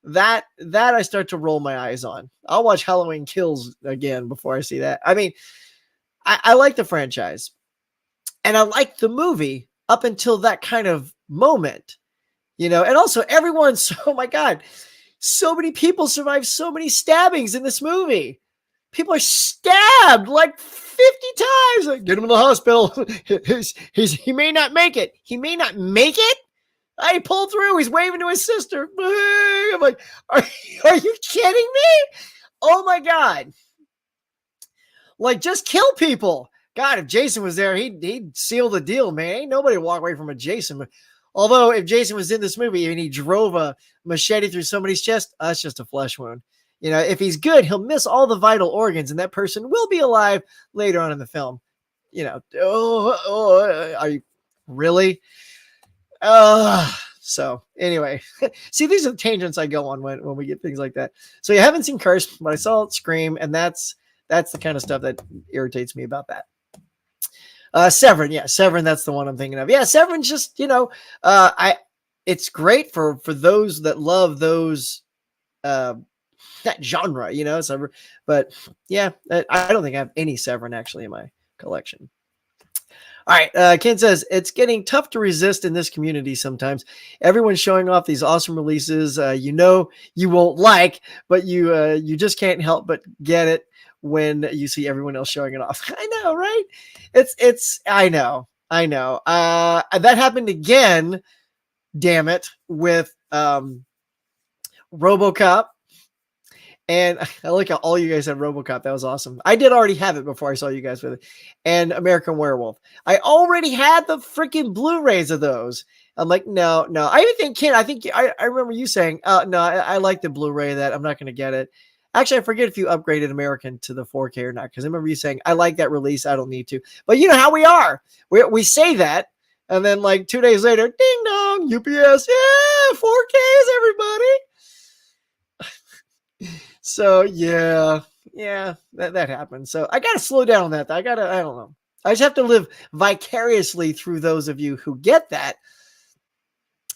Speaker 1: that I start to roll my eyes on. I'll watch Halloween Kills again before I see that. I mean, I like the franchise, and I like the movie up until that kind of moment, and also everyone's, oh my God, so many people survived so many stabbings in this movie. People are stabbed like 50 times. Like, get him in the hospital. He may not make it. He may not make it. I pulled through. He's waving to his sister. I'm like, are you kidding me? Oh my God. Like, just kill people. God, if Jason was there, he'd seal the deal, man. Ain't nobody walk away from a Jason. Although, if Jason was in this movie and he drove a machete through somebody's chest, that's just a flesh wound. You know, if he's good, he'll miss all the vital organs, and that person will be alive later on in the film. You know, are you really? So anyway, see, these are the tangents I go on when we get things like that. So you haven't seen Curse, but I saw Scream, and that's the kind of stuff that irritates me about that. Severin, yeah, Severin, that's the one I'm thinking of. Yeah, Severin's just, it's great for those that love those that genre, you know. So, but yeah, I don't think I have any Severin actually in my collection. All right, Ken says, it's getting tough to resist in this community sometimes. Everyone's showing off these awesome releases you won't like, but you just can't help but get it when you see everyone else showing it off. I know, right? I know. That happened again, damn it, with RoboCop. And I like how all you guys have RoboCop. That was awesome. I did already have it before I saw you guys with it. And American Werewolf. I already had the freaking Blu-rays of those. I'm like, no. I even think, Ken, I remember you saying, no, I like the Blu-ray of that. I'm not going to get it. Actually, I forget if you upgraded American to the 4K or not, because I remember you saying, I like that release. I don't need to. But you know how we are. We say that. And then like 2 days later, ding dong, UPS. Yeah, 4Ks, everybody. So yeah, that happens. So I got to slow down on that. I don't know. I just have to live vicariously through those of you who get that.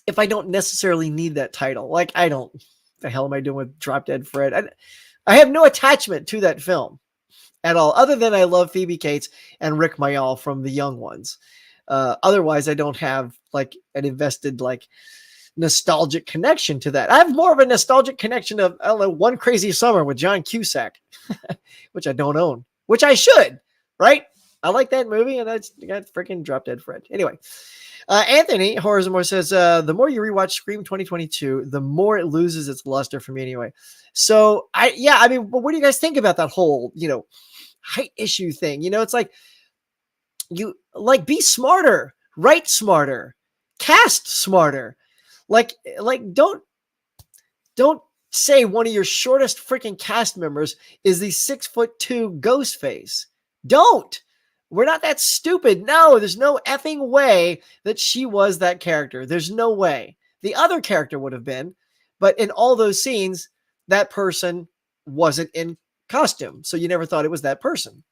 Speaker 1: If I don't necessarily need that title, like the hell am I doing with Drop Dead Fred? I have no attachment to that film at all, other than I love Phoebe Cates and Rick Mayall from The Young Ones. Otherwise, I don't have like an invested like nostalgic connection to that. I have more of a nostalgic connection of, I don't know, One Crazy Summer with John Cusack, which I don't own, which I should, right? I like that movie, and that's got freaking Drop Dead Fred. Anyway, Anthony Horizon says, the more you rewatch Scream 2022, the more it loses its luster for me anyway. So but what do you guys think about that whole, height issue thing? It's like, be smarter, write smarter, cast smarter. Like don't say one of your shortest freaking cast members is the 6'2" Ghostface. Don't. We're not that stupid. No, there's no effing way that she was that character. There's no way. The other character would have been, but in all those scenes, that person wasn't in costume. So you never thought it was that person.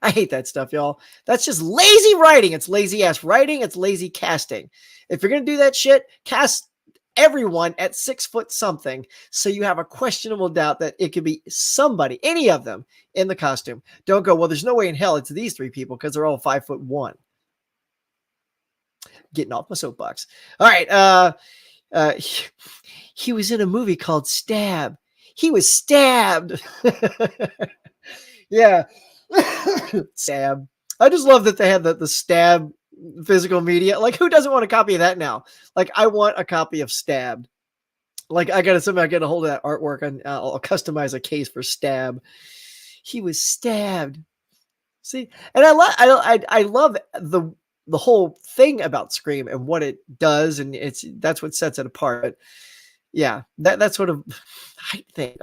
Speaker 1: I hate that stuff, y'all. That's just lazy writing. It's lazy ass writing. It's lazy casting. If you're going to do that shit, cast everyone at 6 foot something. So you have a questionable doubt that it could be somebody, any of them in the costume. Don't go, well, there's no way in hell it's these three people because they're all 5'1". Getting off my soapbox. All right. He was in a movie called Stab. He was stabbed. Yeah. Stab. I just love that they had the Stab physical media. Like, who doesn't want a copy of that now? Like, I want a copy of Stabbed. Like, I gotta somehow get a hold of that artwork, and I'll customize a case for Stab. He was stabbed. See, and I love the whole thing about Scream and what it does, and that's what sets it apart. But yeah, that sort of height thing.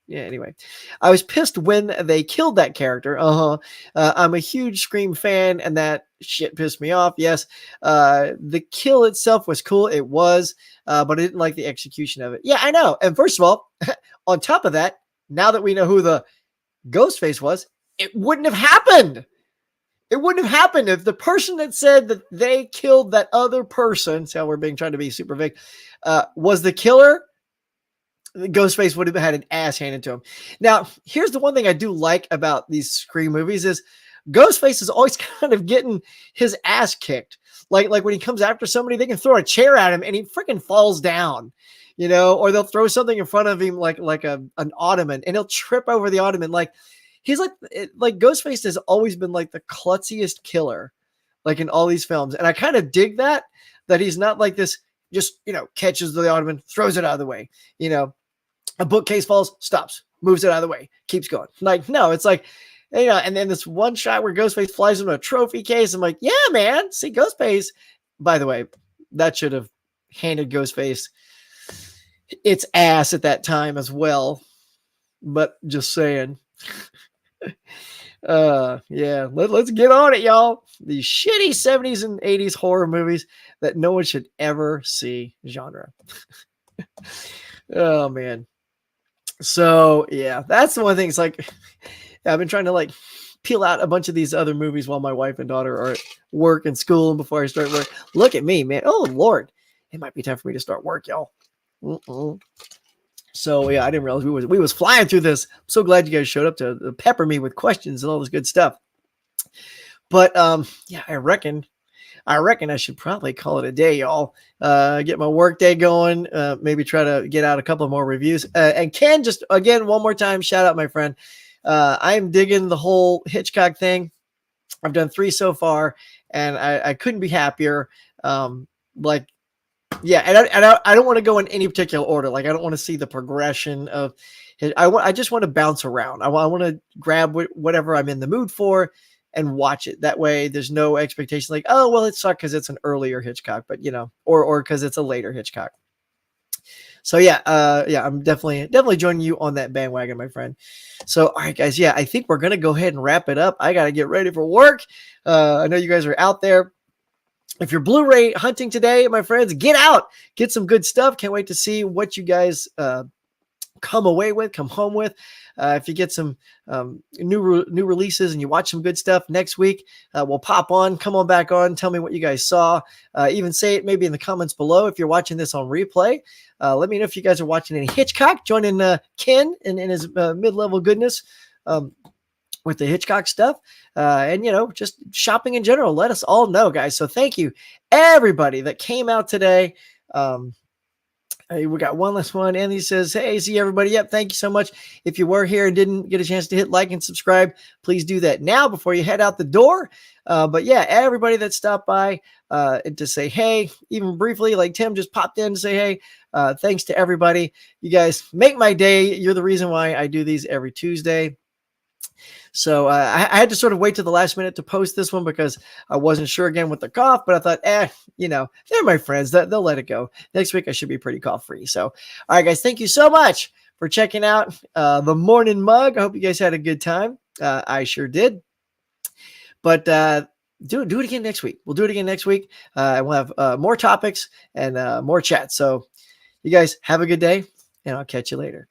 Speaker 1: Anyway, I was pissed when they killed that character. I'm a huge Scream fan, and that shit pissed me off. Yes. The kill itself was cool. It was, but I didn't like the execution of it. Yeah, I know. And first of all, on top of that, now that we know who the Ghostface was, it wouldn't have happened. It wouldn't have happened if the person that said that they killed that other person, see how we're trying to be super vague, was the killer. Ghostface would have had an ass handed to him. Now, here's the one thing I do like about these Scream movies is Ghostface is always kind of getting his ass kicked. Like when he comes after somebody, they can throw a chair at him and he freaking falls down, or they'll throw something in front of him like an ottoman, and he'll trip over the ottoman. Like, he's like Ghostface has always been like the klutziest killer, like in all these films. And I kind of dig that he's not like this, just, catches the ottoman, throws it out of the way, A bookcase falls, stops, moves it out of the way, keeps going. Like, no, it's like, you know, and then this one shot where Ghostface flies into a trophy case. I'm like, yeah, man, see, Ghostface. By the way, that should have handed Ghostface its ass at that time as well. But just saying. Yeah, let's get on it, y'all. These shitty 70s and 80s horror movies that no one should ever see genre. Oh, man. So, yeah, that's the one thing. It's like, I've been trying to like peel out a bunch of these other movies while my wife and daughter are at work and school and before I start work. Look at me, man. Oh, Lord. It might be time for me to start work, y'all. So, yeah, I didn't realize we was flying through this. I'm so glad you guys showed up to pepper me with questions and all this good stuff. But, yeah, I reckon I should probably call it a day, y'all. Get my work day going. Maybe try to get out a couple more reviews. And Ken, just again, one more time, shout out, my friend. I'm digging the whole Hitchcock thing. I've done 3 so far, and I couldn't be happier. Like, yeah, and I don't want to go in any particular order. Like, I don't want to see the progression of it. I just want to bounce around. I want to grab whatever I'm in the mood for and watch it. That way there's no expectation like, oh, well, it sucked because it's an earlier Hitchcock, but you know, or because it's a later Hitchcock. So yeah, I'm definitely joining you on that bandwagon, my friend. So, all right, guys. Yeah, I think we're going to go ahead and wrap it up. I got to get ready for work. I know you guys are out there. If you're Blu-ray hunting today, my friends, get out, get some good stuff. Can't wait to see what you guys, come home with. If you get some new releases and you watch some good stuff next week, we'll pop on, come on back on, tell me what you guys saw. Even say it maybe in the comments below. If you're watching this on replay, let me know if you guys are watching any Hitchcock. Join in Ken in his mid-level goodness with the Hitchcock stuff. And, you know, just shopping in general. Let us all know, guys. So thank you, everybody that came out today. Hey, we got one last one. Andy says, hey, see everybody. Yep. Thank you so much. If you were here and didn't get a chance to hit like and subscribe, please do that now before you head out the door. But yeah, everybody that stopped by and to say, hey, even briefly, like Tim just popped in to say, hey, thanks to everybody. You guys make my day. You're the reason why I do these every Tuesday. So I had to sort of wait to the last minute to post this one because I wasn't sure again with the cough, but I thought, you know, they're my friends. They'll let it go. Next week, I should be pretty cough free. So, all right, guys, thank you so much for checking out the Morning Mug. I hope you guys had a good time. I sure did. But do it again next week. We'll do it again next week. And we'll have more topics and more chats. So you guys have a good day, and I'll catch you later.